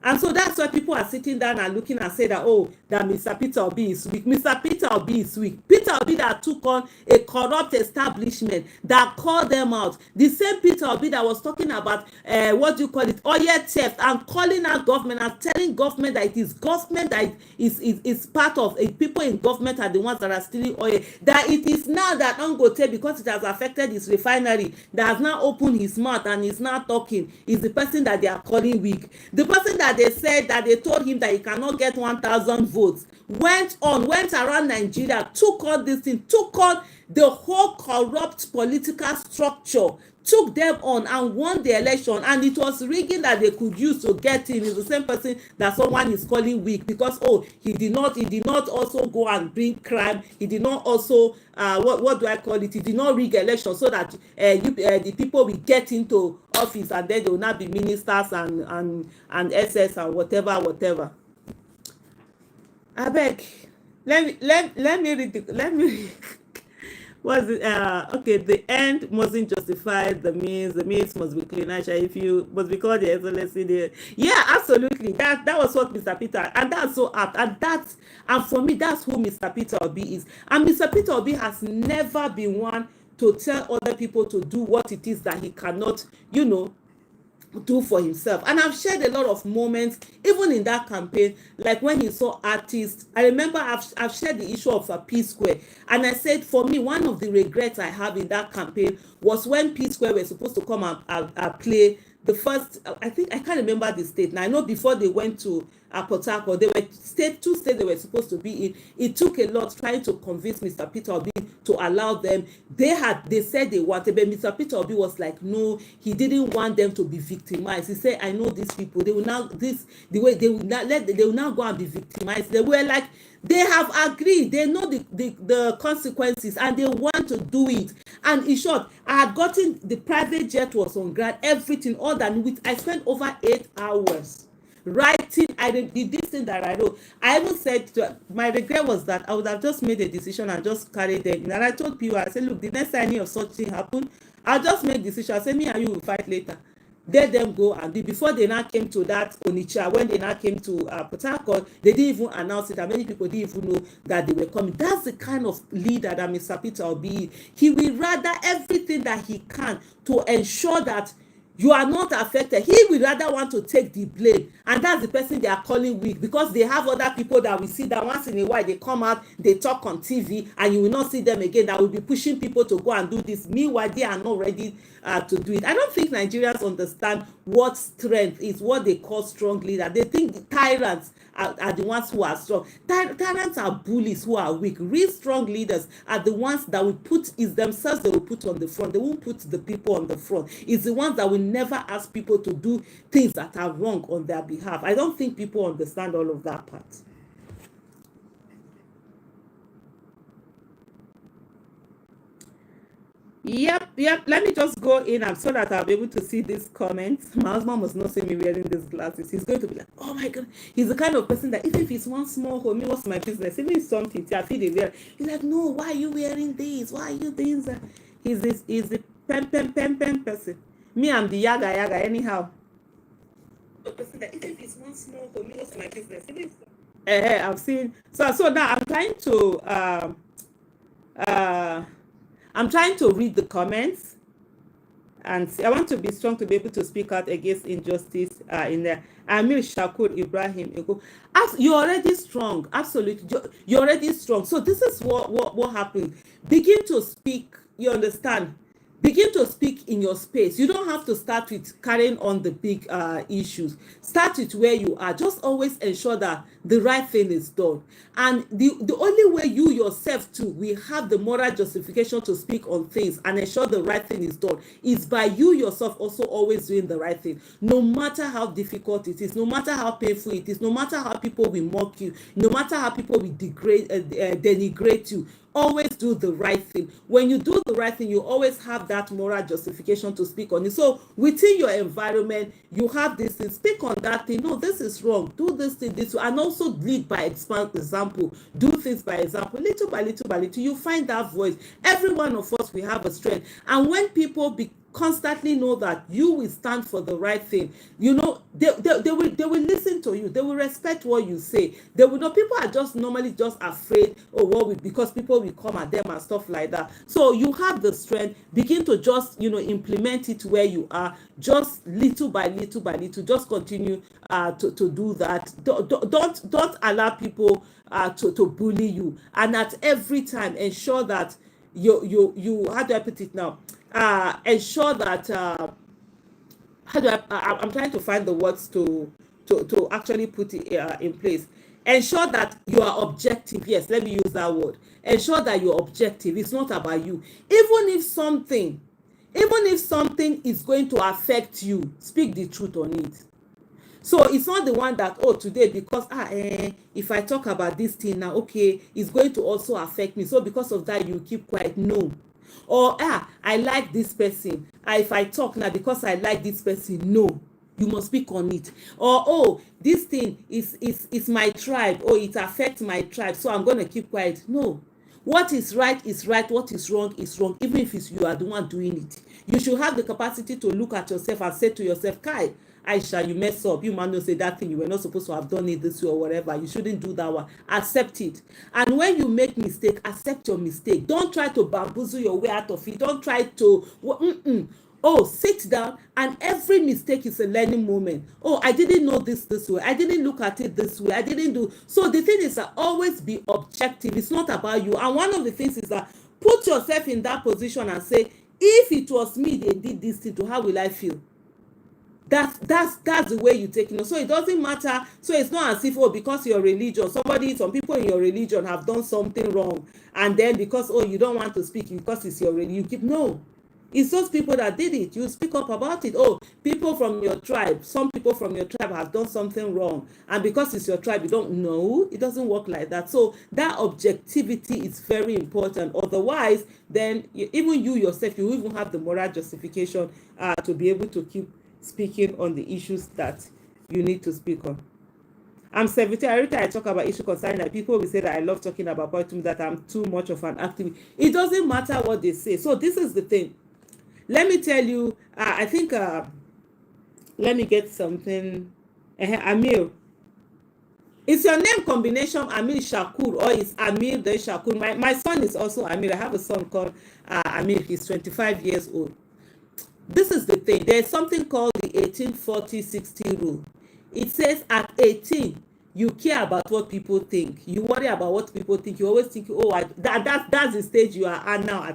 And so that's why people are sitting down and looking and say that, that Mr. Peter Obi is weak. Mr. Peter Obi is weak. Peter Obi that took on a corrupt establishment, that called them out. The same Peter Obi that was talking about, oil theft, and calling out government and telling government that it is government that is part of people in government are the ones that are stealing oil. That it is now that Dangote, because it has affected his refinery, that has now opened his mouth and is now talking, is the person that they are calling weak. The person that they said that they told him that he cannot get 1,000 votes went around Nigeria, took all this thing, took on the whole corrupt political structure, took them on and won the election, and it was rigging that they could use to get in. Is the same person that someone is calling weak because he did not also go and bring crime. He did not also what do I call it? He did not rig election so that the people will get into office and then they will not be ministers and SS and whatever. I beg, let me read. Was it okay? The end mustn't justify the means. The means must be clean. Actually, if you must be called the excellency, yeah, absolutely. That was what Mr. Peter, and that's so apt. And for me, that's who Mr. Peter Obi is. And Mr. Peter Obi has never been one to tell other people to do what it is that he cannot, do for himself. And I've shared a lot of moments even in that campaign, like when he saw artists. I remember I've shared the issue of P Square, and I said for me one of the regrets I have in that campaign was when P Square were supposed to come and play the first, I think, I can't remember the state now. I know before they went to Port Harcourt, they were two states they were supposed to be in. It took a lot trying to convince Mr. Peter Obi to allow them. They said they wanted, but Mr. Peter Obi was like, no, he didn't want them to be victimized. He said, I know these people, they will now they will now go and be victimized. They were like, they have agreed, they know the consequences, and they want to do it. And in short, I had gotten, the private jet was on ground, everything, all that. With I spent over 8 hours writing. I did this thing that I wrote. I even said my regret was that I would have just made a decision and just carried them in. And I told people, I said, look, the next time any of such thing happen, I'll just make decision. I said, me and you will fight later. Let them go. And before they now came to that Onitsha, when they now came to Port Harcourt, they didn't even announce it, and many people didn't even know that they were coming. That's the kind of leader that Mr. Peter Obi. He will rather everything that he can to ensure that you are not affected. He will rather want to take the blame, and that's the person they are calling weak, because they have other people that we see that once in a while they come out, they talk on TV, and you will not see them again, that will be pushing people to go and do this. Meanwhile, they are not ready to do it. I don't think Nigerians understand what strength is, what they call strong leader. They think tyrants are the ones who are strong. Tyrants are bullies who are weak. Real strong leaders are the ones that will put, is themselves they will put on the front. They won't put the people on the front. It's the ones that will never ask people to do things that are wrong on their behalf. I don't think people understand all of that part. Yep. Let me just go in and so that I'll be able to see these comments. My husband must not see me wearing these glasses. He's going to be like, oh my God. He's the kind of person that even if it's one small hole, me, what's my business? Even if something, I feel they wear. He's like, no, why are you wearing this? Why are you doing that? He's the pen person. Me, I'm the yaga anyhow. The person that even if it's one small hole, me, what's my business? I've seen. So now I'm trying to read the comments, and I want to be strong to be able to speak out against injustice in there. Amir Shakur Ibrahim, you're already strong. Absolutely, you're already strong. So this is what happened. Begin to speak. You understand? Begin to speak in your space. You don't have to start with carrying on the big issues. Start with where you are. Just always ensure that the right thing is done. And the only way you yourself too will have the moral justification to speak on things and ensure the right thing is done is by you yourself also always doing the right thing. No matter how difficult it is, no matter how painful it is, no matter how people will mock you, no matter how people will denigrate you, always do the right thing. When you do the right thing, you always have that moral justification to speak on it. So within your environment, you have this thing, speak on that thing. No, this is wrong. Do this thing, this way. And also lead by example. Do things by example. Little by little, you find that voice. Every one of us, we have a strength. And when people constantly know that you will stand for the right thing, you know, they will listen to you. They will respect what you say. They will know. People are just normally just afraid of because people will come at them and stuff like that. So you have the strength. Begin to just, implement it where you are. Just little by little. Just continue to do that. Don't allow people to bully you. And at every time, ensure that you how do I put it now? Ensure that I'm trying to find the words to actually put it in place. Ensure that you are objective. Yes, let me use that word. Ensure that you're objective. It's not about you. Even if something is going to affect you, speak the truth on it. So it's not the one that, today, because if I talk about this thing now, okay, it's going to also affect me. So because of that, you keep quiet. No. Or I like this person. If I talk now because I like this person, no, you must speak on it. Or this thing is my tribe, or it affects my tribe, so I'm going to keep quiet. No. What is right is right. What is wrong is wrong. Even if you are the one doing it, you should have the capacity to look at yourself and say to yourself, Kai, Aisha, you mess up. You might not say that thing. You were not supposed to have done it this way or whatever. You shouldn't do that one. Accept it. And when you make mistake, accept your mistake. Don't try to bamboozle your way out of it. Don't try to Oh, sit down, and every mistake is a learning moment. Oh, I didn't know this way. I didn't look at it this way. I didn't do. So the thing is that always be objective. It's not about you. And one of the things is that put yourself in that position and say, if it was me they did this thing to, how will I feel? That's the way you take it. So it doesn't matter. So it's not as if, oh, because your religion, some people in your religion have done something wrong, and then because, oh, you don't want to speak because it's your religion, you keep, no. It's those people that did it. You speak up about it. Oh, people from your tribe, some people from your tribe have done something wrong, and because it's your tribe, you don't know. It doesn't work like that. So that objectivity is very important. Otherwise, then even you yourself, you even have the moral justification to be able to keep speaking on the issues that you need to speak on. I'm 70. Every time I talk about issue concerning that, people will say that I love talking about politics, that I'm too much of an activist. It doesn't matter what they say. So this is the thing. Let me tell you, I think, let me get something. Amir. Is your name combination Amir Shakur, or is Amir the Shakur? My son is also Amir. I have a son called Amir. He's 25 years old. This is the thing. There's something called the 18-40-60 rule. It says at 18, you care about what people think. You worry about what people think. You always think, oh, that's the stage you are at now.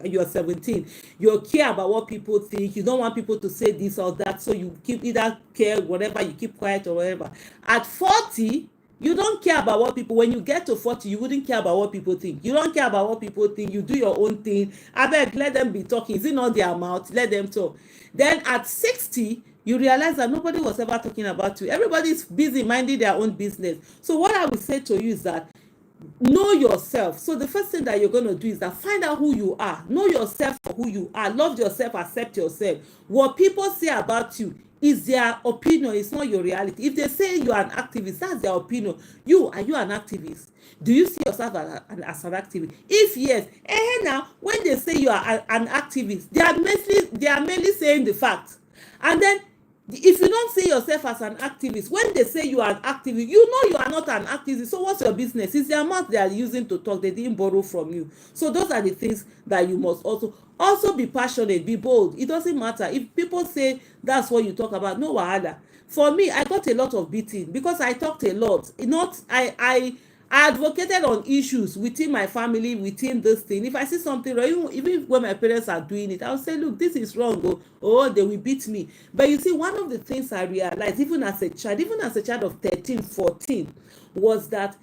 You're 17. You care about what people think. You don't want people to say this or that, so you keep either care whatever, you keep quiet or whatever. At 40, you don't care about what people. When you get to 40, you wouldn't care about what people think. You don't care about what people think. You do your own thing. Abeg, let them be talking. Is it not their mouth? Let them talk. Then at 60, you realize that nobody was ever talking about you. Everybody's busy minding their own business. So what I would say to you is that know yourself. So the first thing that you're going to do is that find out who you are. Know yourself for who you are. Love yourself, accept yourself. What people say about you is their opinion. It's not your reality. If they say you are an activist, that's their opinion. Are you an activist? Do you see yourself as an activist? If yes, now when they say you are an activist, they are mainly saying the fact. And then if you don't see yourself as an activist, when they say you are an activist, you know you are not an activist. So what's your business? It's their mouth they are using to talk. They didn't borrow from you. So those are the things that you must also be passionate, be bold. It doesn't matter if people say that's what you talk about. No wahala. For me, I got a lot of beating because I talked a lot. I advocated on issues within my family, within this thing. If I see something wrong, even when my parents are doing it, I'll say, look, this is wrong. Oh, they will beat me. But you see, one of the things I realized, even as a child of 13, 14, was that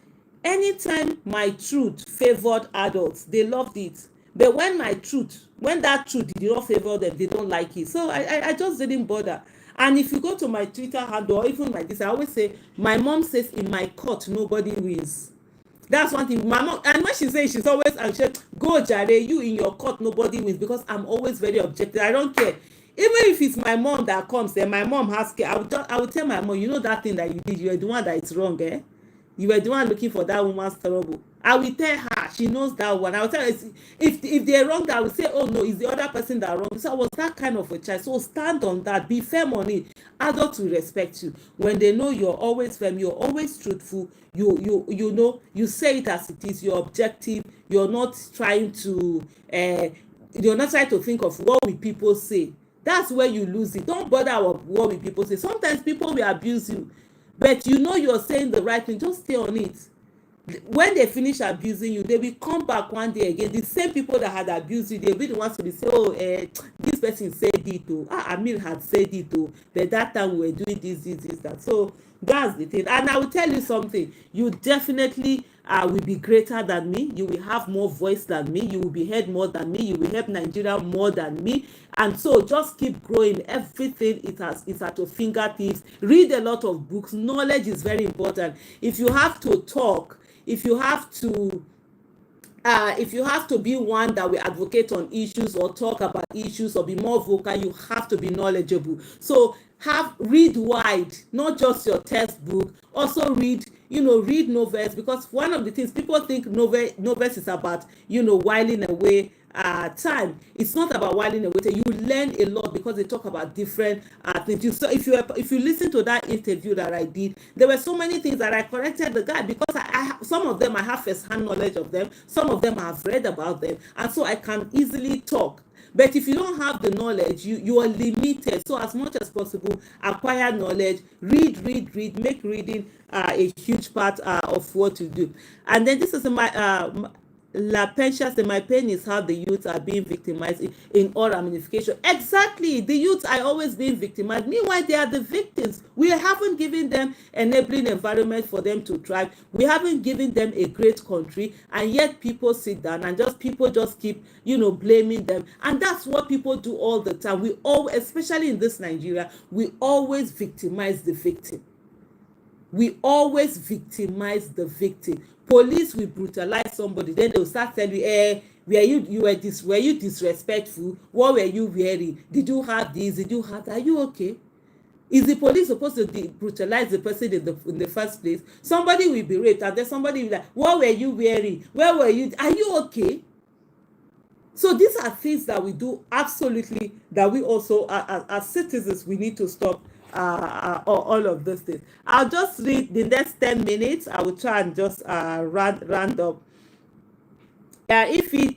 anytime my truth favored adults, they loved it. But when that truth did not favor them, they don't like it. So I just didn't bother. And if you go to my Twitter handle or even like this, I always say, my mom says in my court, nobody wins. That's one thing. My mom, and when she says, she's always, and she go jare, you in your court, nobody wins, because I'm always very objective. I don't care. Even if it's my mom that comes, then my mom has care. I will tell my mom, you know that thing that you did, you are the one that is wrong, eh? You were the one looking for that woman's trouble. I will tell her, she knows that one. I will tell her, if they're wrong, I will say, oh no, it's the other person that wrong. So I was that kind of a child. So stand on that, be firm on it. Adults will respect you. When they know you're always firm, you're always truthful, you know, you say it as it is, you're objective, you're not trying to think of what will people say. That's where you lose it. Don't bother what will people say. Sometimes people will abuse you, but you know you're saying the right thing. Just stay on it. When they finish abusing you, they will come back one day again. The same people that had abused you, they'll be the ones to be say, oh, this person said it too. Amir had said it too. But that time we were doing this, that. So that's the thing. And I will tell you something. You definitely will be greater than me. You will have more voice than me. You will be heard more than me. You will help Nigeria more than me. And so just keep growing. Everything is at your fingertips. Read a lot of books. Knowledge is very important. If you have to talk, if you have to be one that will advocate on issues or talk about issues or be more vocal, you have to be knowledgeable. So read wide, not just your textbook. Also read novels, because one of the things people think novels is about, whiling away time. It's not about whiling away. You learn a lot because they talk about different things. So if you listen to that interview that I did, there were so many things that I corrected the guy, because some of them I have first-hand knowledge of them, some of them I have read about them, and so I can easily talk. But if you don't have the knowledge, you are limited. So as much as possible, acquire knowledge, read, make reading a huge part of what you do. And then this is my La Pencha say, my pain is how the youth are being victimized in all ramifications. Exactly, the youth are always being victimized. Meanwhile, they are the victims. We haven't given them enabling environment for them to thrive. We haven't given them a great country, and yet people sit down and people just keep, blaming them. And that's what people do all the time. We all, especially in this Nigeria, we always victimize the victim. We always victimize the victim. Police will brutalize somebody, then they'll start telling you, were you disrespectful? What were you wearing? Did you have this? Did you have that? Are you okay? Is the police supposed to brutalize the person in the first place? Somebody will be raped, and then somebody will be like, what were you wearing? Where were you? Are you okay? So these are things that we do absolutely, that we also, as citizens, we need to stop all of those things. I'll just read the next 10 minutes. I will try and just round up. If it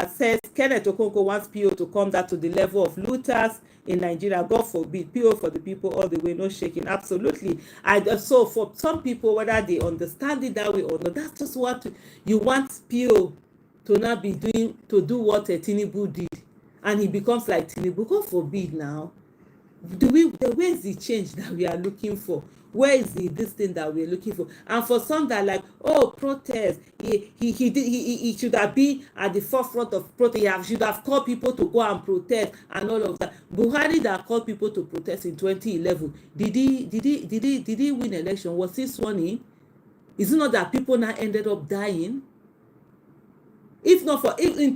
says Kenneth Okonkwo wants PO to come down to the level of looters in Nigeria, God forbid, PO for the people all the way, no shaking. Absolutely. So for some people, whether they understand it that way or not, that's just what you want PO to not be doing, to do what Tinubu did, and he becomes like Tinubu. God forbid now. Where is the change that we are looking for? Where is this thing that we're looking for? And for some that are like, oh, protest, he should have been at the forefront of protest. He should have called people to go and protest and all of that. Buhari that called people to protest in 2011, did he win election? Was he sworn in? Is it not that people now ended up dying? If not for in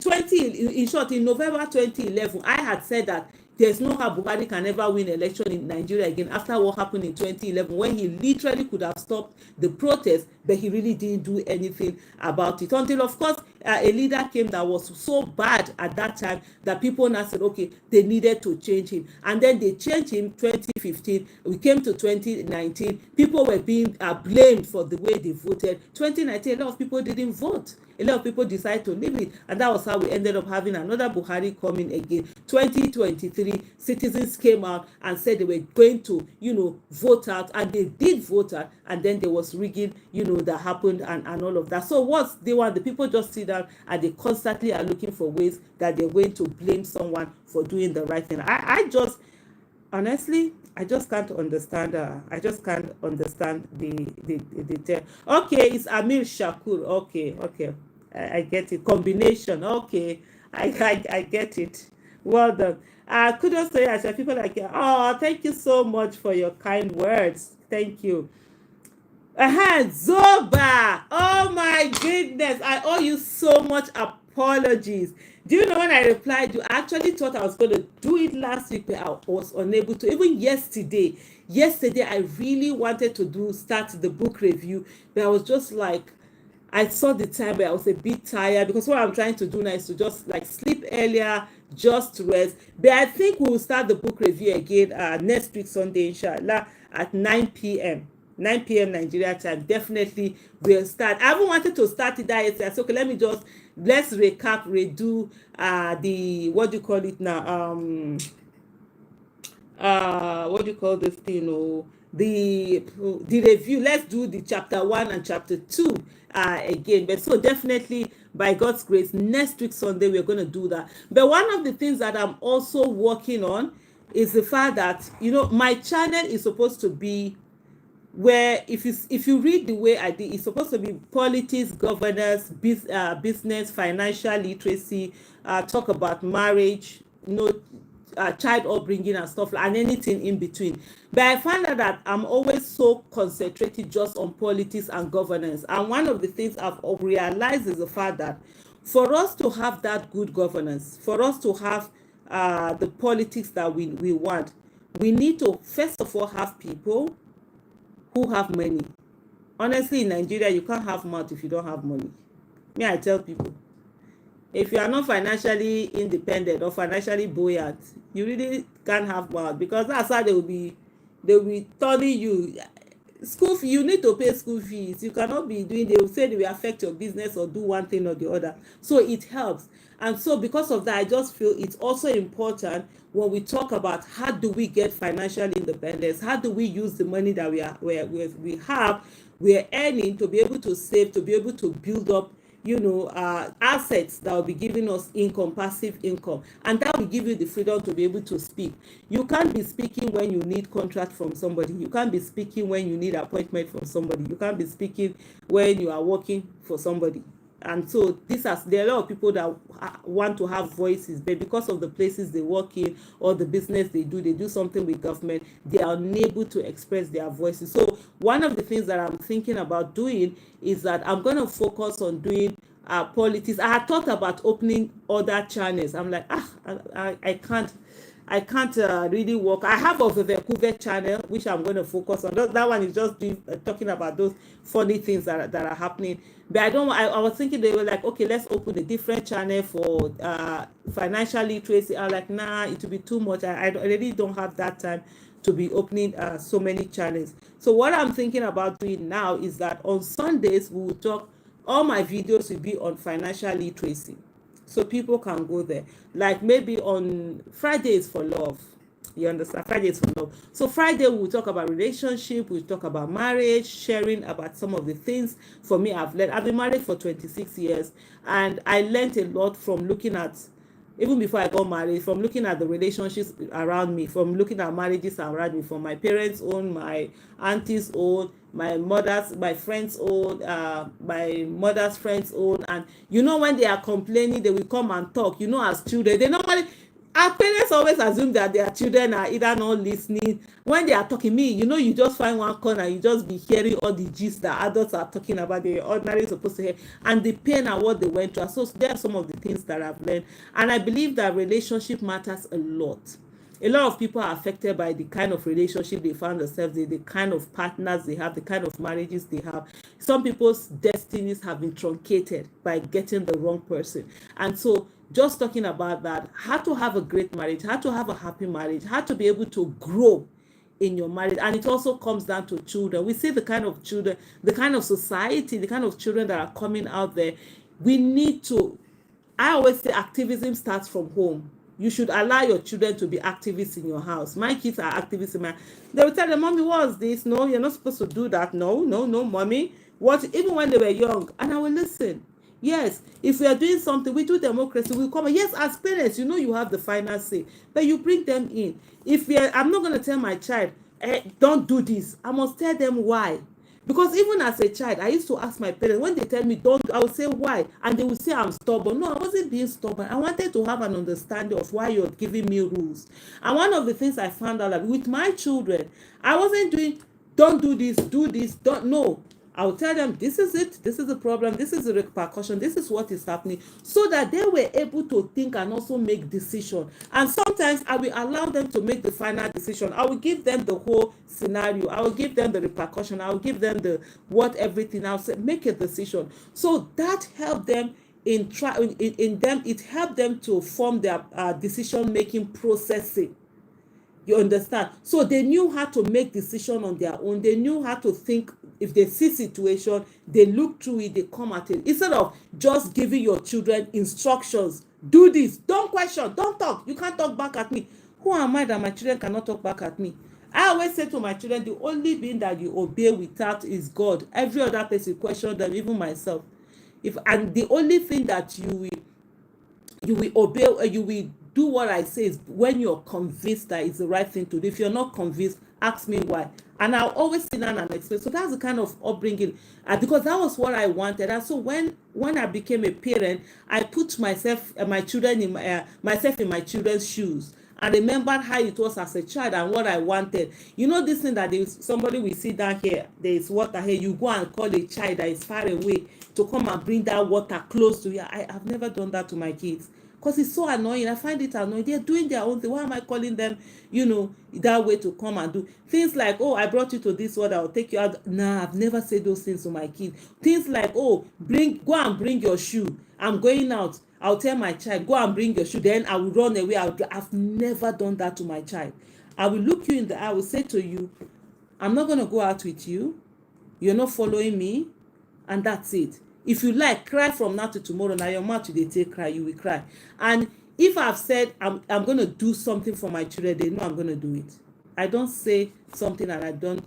short, in November 2011, I had said that there's no how Buhari can ever win election in Nigeria again after what happened in 2011, when he literally could have stopped the protest, but he really didn't do anything about it. Until, of course, a leader came that was so bad at that time that people now said, okay, they needed to change him. And then they changed him 2015. We came to 2019. People were being blamed for the way they voted. 2019, a lot of people didn't vote. A lot of people decided to leave it, and that was how we ended up having another Buhari coming again. 2023, citizens came out and said they were going to, vote out, and they did vote out, and then there was rigging, that happened and all of that. So what they want, the people just sit down and they constantly are looking for ways that they're going to blame someone for doing the right thing. I just, honestly, I just can't understand. I just can't understand the term. Okay, it's Amir Shakur. Okay. I get it. Combination. Okay, I get it. Well done. Kudos to you. I said people like, oh, thank you so much for your kind words. Thank you. Zoba. Oh my goodness. I owe you so much apologies. Do you know, when I replied, you actually thought I was going to do it last week, but I was unable to. Even yesterday, I really wanted to start the book review, but I was just like, I saw the time, but I was a bit tired, because what I'm trying to do now is to just like sleep earlier, just rest. But I think we will start the book review again next week, Sunday, inshallah, at 9 p.m. 9 p.m. Nigeria time. Definitely we'll start. I haven't wanted to start it that yesterday. So okay, let's redo the, what do you call it now? What do you call this thing? The review. Let's do the chapter 1 and chapter 2 again. But so definitely, by God's grace, next week Sunday we're going to do that. But one of the things that I'm also working on is the fact that, my channel is supposed to be where, if you read the way I did, it's supposed to be politics, governance, business, financial literacy, talk about marriage, child upbringing and stuff, and anything in between. But I find out that I'm always so concentrated just on politics and governance. And one of the things I've realized is the fact that for us to have that good governance, for us to have the politics that we want, we need to first of all have people who have money. Honestly, in Nigeria, you can't have mouth if you don't have money. I tell people, if you are not financially independent or financially buoyant, you really can't have mouth, because that's how they will be turning you. school fee, you need to pay school fees. You cannot be doing, they will say they will affect your business or do one thing or the other. So it helps. And so because of that, I just feel it's also important when we talk about how do we get financial independence, how do we use the money that we have, we are earning, to be able to save, to be able to build up, assets that will be giving us income, passive income, and that will give you the freedom to be able to speak. You can't be speaking when you need contract from somebody. You can't be speaking when you need appointment from somebody. You can't be speaking when you are working for somebody. And so there are a lot of people that want to have voices, but because of the places they work in or the business they do something with government, they are unable to express their voices. So one of the things that I'm thinking about doing is that I'm going to focus on doing politics. I had thought about opening other channels. I'm like, I can't really work. I have a Vancouver channel, which I'm going to focus on. That one is just talking about those funny things that are happening. But I was thinking, they were like, okay, let's open a different channel for financial literacy. I'm like, nah, it will be too much. I really don't have that time to be opening so many channels. So what I'm thinking about doing now is that on Sundays, we will talk, all my videos will be on financial literacy. So people can go there. Like maybe on Fridays for love. You understand? Fridays for love. So Friday we'll talk about relationship, we'll talk about marriage, sharing about some of the things. For me, I've been married for 26 years, and I learned a lot from looking at, even before I got married, from looking at the relationships around me, from looking at marriages around me, from my parents' own, my aunties' own, my friends' own, my mother's friends' own. And when they are complaining, they will come and talk. As children, they normally, our parents always assume that their children are either not listening. When they are talking, you just find one corner, you just be hearing all the gist that adults are talking about, they're ordinarily supposed to hear, and the pain and what they went through. So there are some of the things that I've learned, and I believe that relationship matters a lot. A lot of people are affected by the kind of relationship they found themselves in, the kind of partners they have, the kind of marriages they have. Some people's destinies have been truncated by getting the wrong person. And so just talking about that, how to have a great marriage, how to have a happy marriage, how to be able to grow in your marriage. And it also comes down to children. We see the kind of children, the kind of society, the kind of children that are coming out there. We need to, I always say activism starts from home. You should allow your children to be activists in your house. My kids are activists in my, they will tell them, mommy, what's this? No, you're not supposed to do that. No, mommy. What? Even when they were young. And I will listen. Yes, if we are doing something, we do democracy, we come. Yes, as parents, you have the final say, but you bring them in. I'm not going to tell my child, don't do this. I must tell them why. Because even as a child, I used to ask my parents, when they tell me don't, I would say why, and they would say I'm stubborn. No, I wasn't being stubborn. I wanted to have an understanding of why you're giving me rules. And one of the things I found out, that with my children, I wasn't doing, don't do this, don't, no. I'll tell them, this is it, this is the problem, this is the repercussion, this is what is happening, so that they were able to think and also make decisions. And sometimes I will allow them to make the final decision. I will give them the whole scenario, I will give them the repercussion, I will give them everything. I'll say, make a decision. So that helped them it helped them to form their decision making processing. You understand? So they knew how to make decision on their own. They knew how to think. If they see situation, they look through it, they come at it. Instead of just giving your children instructions, do this, don't question, don't talk, you can't talk back at me. Who am I that my children cannot talk back at me? I always say to my children, the only being that you obey without is God. Every other person question them, even myself. And the only thing that you will obey, or you will do what I say, is when you're convinced that it's the right thing to do. If you're not convinced, ask me why, and I'll always sit down and explain. So that's the kind of upbringing, because that was what I wanted. And so when I became a parent, I put myself in my children's shoes. I remembered how it was as a child and what I wanted. This thing that somebody will sit down here, there is water here, you go and call a child that is far away to come and bring that water close to you. I have never done that to my kids, because it's so annoying. I find it annoying. They're doing their own thing. Why am I calling them, that way to come and do things like, oh, I brought you to this water, I'll take you out. Nah, I've never said those things to my kids. Things like, oh, go and bring your shoe, I'm going out, I'll tell my child, go and bring your shoe, then I will run away. I've never done that to my child. I will look you in the eye, I will say to you, I'm not going to go out with you. You're not following me. And that's it. If you like, cry from now to tomorrow. Now your mouth today take cry, you will cry. And if I've said I'm going to do something for my children, they know I'm going to do it. I don't say something and I don't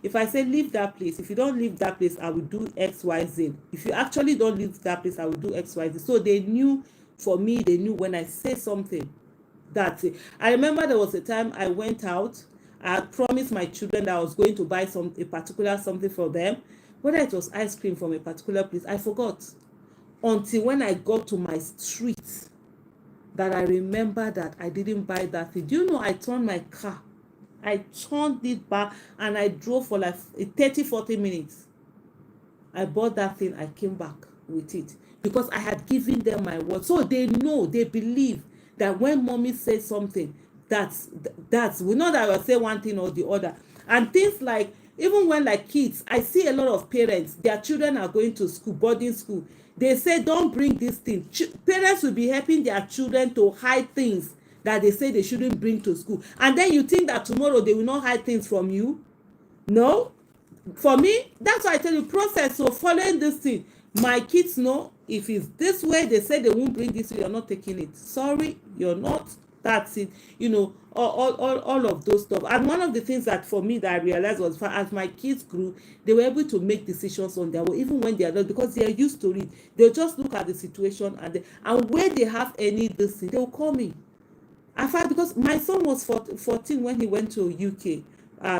if I say leave that place, if you don't leave that place, I will do XYZ. If you actually don't leave that place, I will do XYZ. So they knew, for me, they knew when I say something, that's it. I remember there was a time I went out. I had promised my children that I was going to buy a particular something for them, whether it was ice cream from a particular place. I forgot until when I got to my street that I remember that I didn't buy that thing. Do you know, I turned my car, I turned it back and I drove for like 30-40 minutes. I bought that thing, I came back with it because I had given them my word. So they know, they believe that when mommy says something, that's we know that I will say one thing or the other. And things like, even when like kids, I see a lot of parents, their children are going to school, boarding school. They say, don't bring this thing. Parents will be helping their children to hide things that they say they shouldn't bring to school. And then you think that tomorrow they will not hide things from you? No. For me, that's why I tell you, process. So following this thing, my kids know if it's this way, they say they won't bring this, you're not taking it. Sorry, you're not. That's it. You know, all of those stuff. And one of the things that for me that I realized was, as my kids grew, they were able to make decisions on their own, even when they are not, because they are used to it. They'll just look at the situation and where they have any this thing, they'll call me. I find, because my son was 14 when he went to UK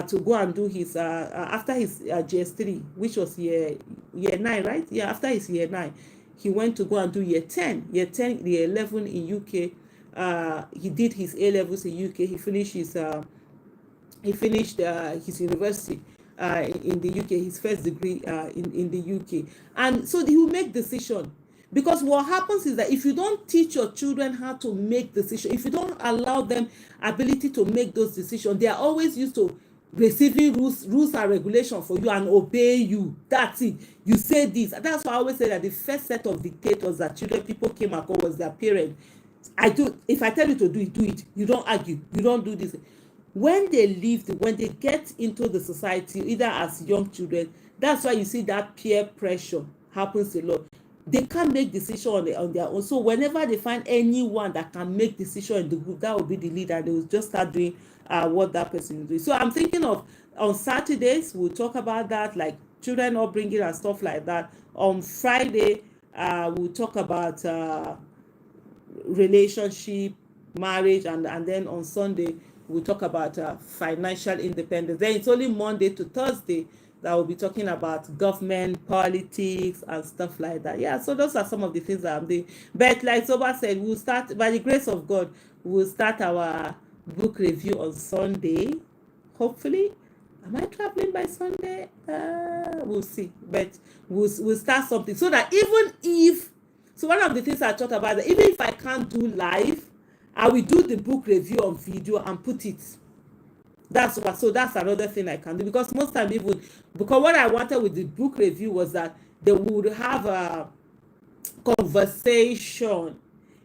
to go and do his after his GS3, which was year 9, right? Yeah, after his year 9, he went to go and do year 10, year 11 in UK. He did his A levels in UK. He finished his university in the UK, his first degree in the UK, and so he will make decision. Because what happens is that if you don't teach your children how to make decisions, if you don't allow them ability to make those decisions, they are always used to receiving rules and regulations for you and obey you. That's it. You say this. That's why I always say that the first set of dictators that people came across was their parents. If I tell you to do it, do it. You don't argue. You don't do this. When they get into the society, either as young children, that's why you see that peer pressure happens a lot. They can't make decisions on their own. So whenever they find anyone that can make decisions in the group, that will be the leader. They will just start doing what that person is doing. So I'm thinking of, on Saturdays, we'll talk about that, like children upbringing and stuff like that. On Friday, we'll talk about relationship, marriage, and then on Sunday, we'll talk about financial independence. Then it's only Monday to Thursday that we'll be talking about government, politics, and stuff like that. Yeah, so those are some of the things that I'm doing. But like Soba said, we'll start, by the grace of God, we'll start our book review on Sunday. Hopefully. Am I traveling by Sunday? We'll see. But we'll start something so that even if, so one of the things I talked about, that even if I can't do live, I will do the book review on video and put it. That's another thing I can do, because most time people, because what I wanted with the book review was that they would have a conversation.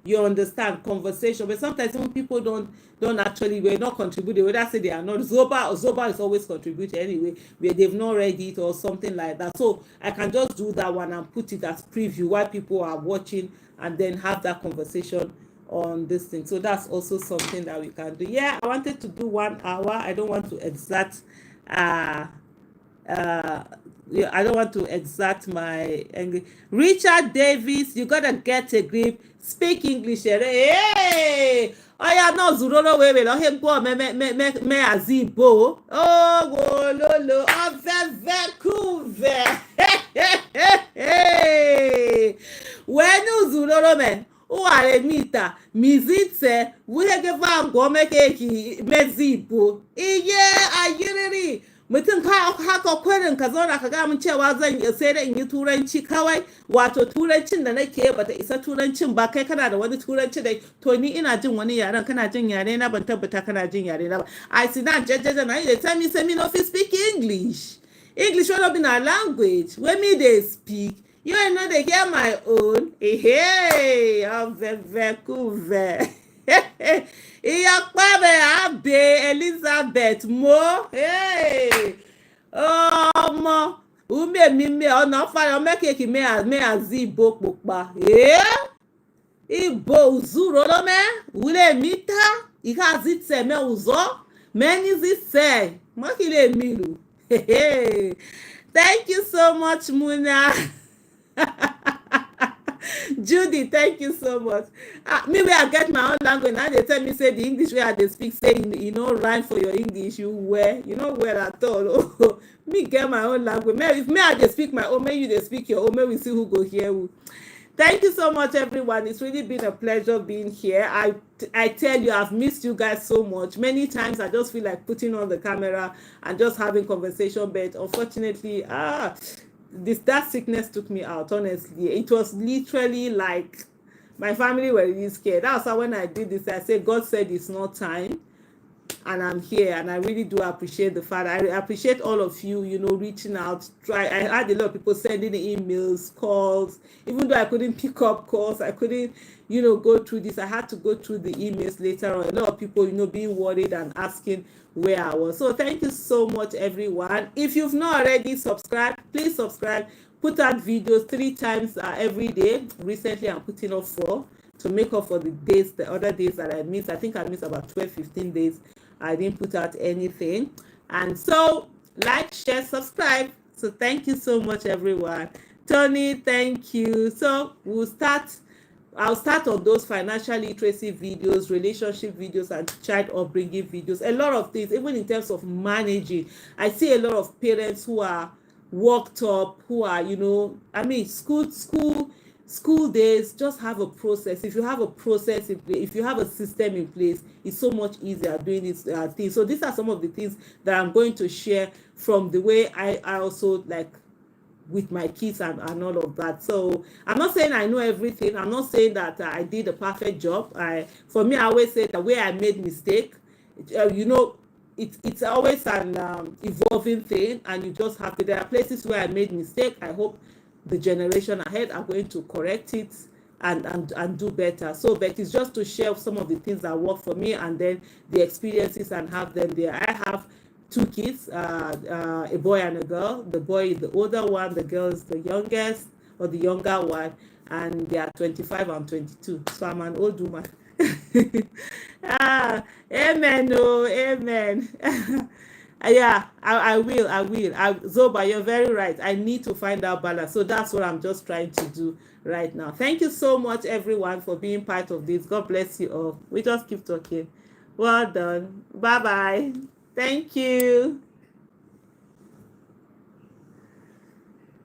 You understand, conversation. But sometimes some people don't actually, we're not contributing. Whether I say they are not, Zoba is always contributing anyway, where they've not read it or something like that. So I can just do that one and put it as preview while people are watching, and then have that conversation on this thing. So that's also something that we can do. Yeah, I wanted to do 1 hour. I don't want to exact I don't want to exact my English. Richard Davis, you gotta get a grip. Speak English. Hey! Oh yeah, no zuroro wewe lo he go me azibo. Oh go lo oh ve cool. Hey! When zuroro me ụghara mita mizitse wege vam go make ki mezipo iye ayiriri mutum haka kwarin ka zauna ka ga mun cewa zan sai da in yi turanci kawai, wato turancin da nake bata isa turancin ba, kai kana da wani turanci dai, to ni ina jin wani yaren, kana jin yare na, ban tabbata kana jin yare na ba. I see that jeje na you tell me say me no fit speak English wey no be na language wey me dey speak. You ain't know they hear my own. Hey, I'm very cool. Iyọ̀pẹ̀rẹ̀ Abe Elizabeth Mo. Hey. Ọmọ umemime ọ̀nà fara mẹ́kẹ̀kì mẹ́àzí Igbo kpụkpa. Igbo uzuru olome ule mita ikazi teme ụzọ menizi se makile milu. Thank you so much, Muna. Judy, thank you so much. Me wey I get my own language, now they tell me say the English wey I dey speak say you no rhyme for your English, you no well at all. Me get my own language. If me I dey speak my own, make you dey speak your own, make we see who go hear who. Thank you so much, everyone. It's really been a pleasure being here. I tell you, I've missed you guys so much. Many times I just feel like putting on the camera and just having conversation, but unfortunately, that sickness took me out. Honestly, it was literally like my family were really scared. That's why when I did this, I said, God said it's not time. And I'm here, and I really do appreciate the fact. I appreciate all of you, reaching out. I had a lot of people sending emails, calls. Even though I couldn't pick up calls, I couldn't, go through this. I had to go through the emails later on. A lot of people, being worried and asking where I was. So thank you so much, everyone. If you've not already subscribed, please subscribe. Put out videos 3 times every day. Recently, I'm putting up 4. To make up for the other days that I missed. I think I missed about 12-15 days. I didn't put out anything. And so, like, share, subscribe. So thank you so much, everyone. Tony, thank you. So I'll start on those financial literacy videos, relationship videos, and child upbringing videos. A lot of things, even in terms of managing. I see a lot of parents who are worked up, who are, school days. Just have a process. If you have a process in place, if you have a system in place, it's so much easier doing this thing. So these are some of the things that I'm going to share from the way I also like with my kids and all of that. So I'm not saying I know everything. I'm not saying that I did a perfect job. For me, I always say the way I made mistake, it's always an evolving thing, and you just have to. There are places where I made mistake. I hope the generation ahead are going to correct it and do better. So, but it's just to share some of the things that work for me, and then the experiences, and have them there. I have 2 kids, a boy and a girl. The boy is the older one, the girl is the youngest, or the younger one, and they are 25 and 22. So I'm an old woman. Amen. Oh, amen. Yeah, I will. Zoba, you're very right. I need to find out balance. So that's what I'm just trying to do right now. Thank you so much, everyone, for being part of this. God bless you all. We just keep talking. Well done. Bye-bye. Thank you.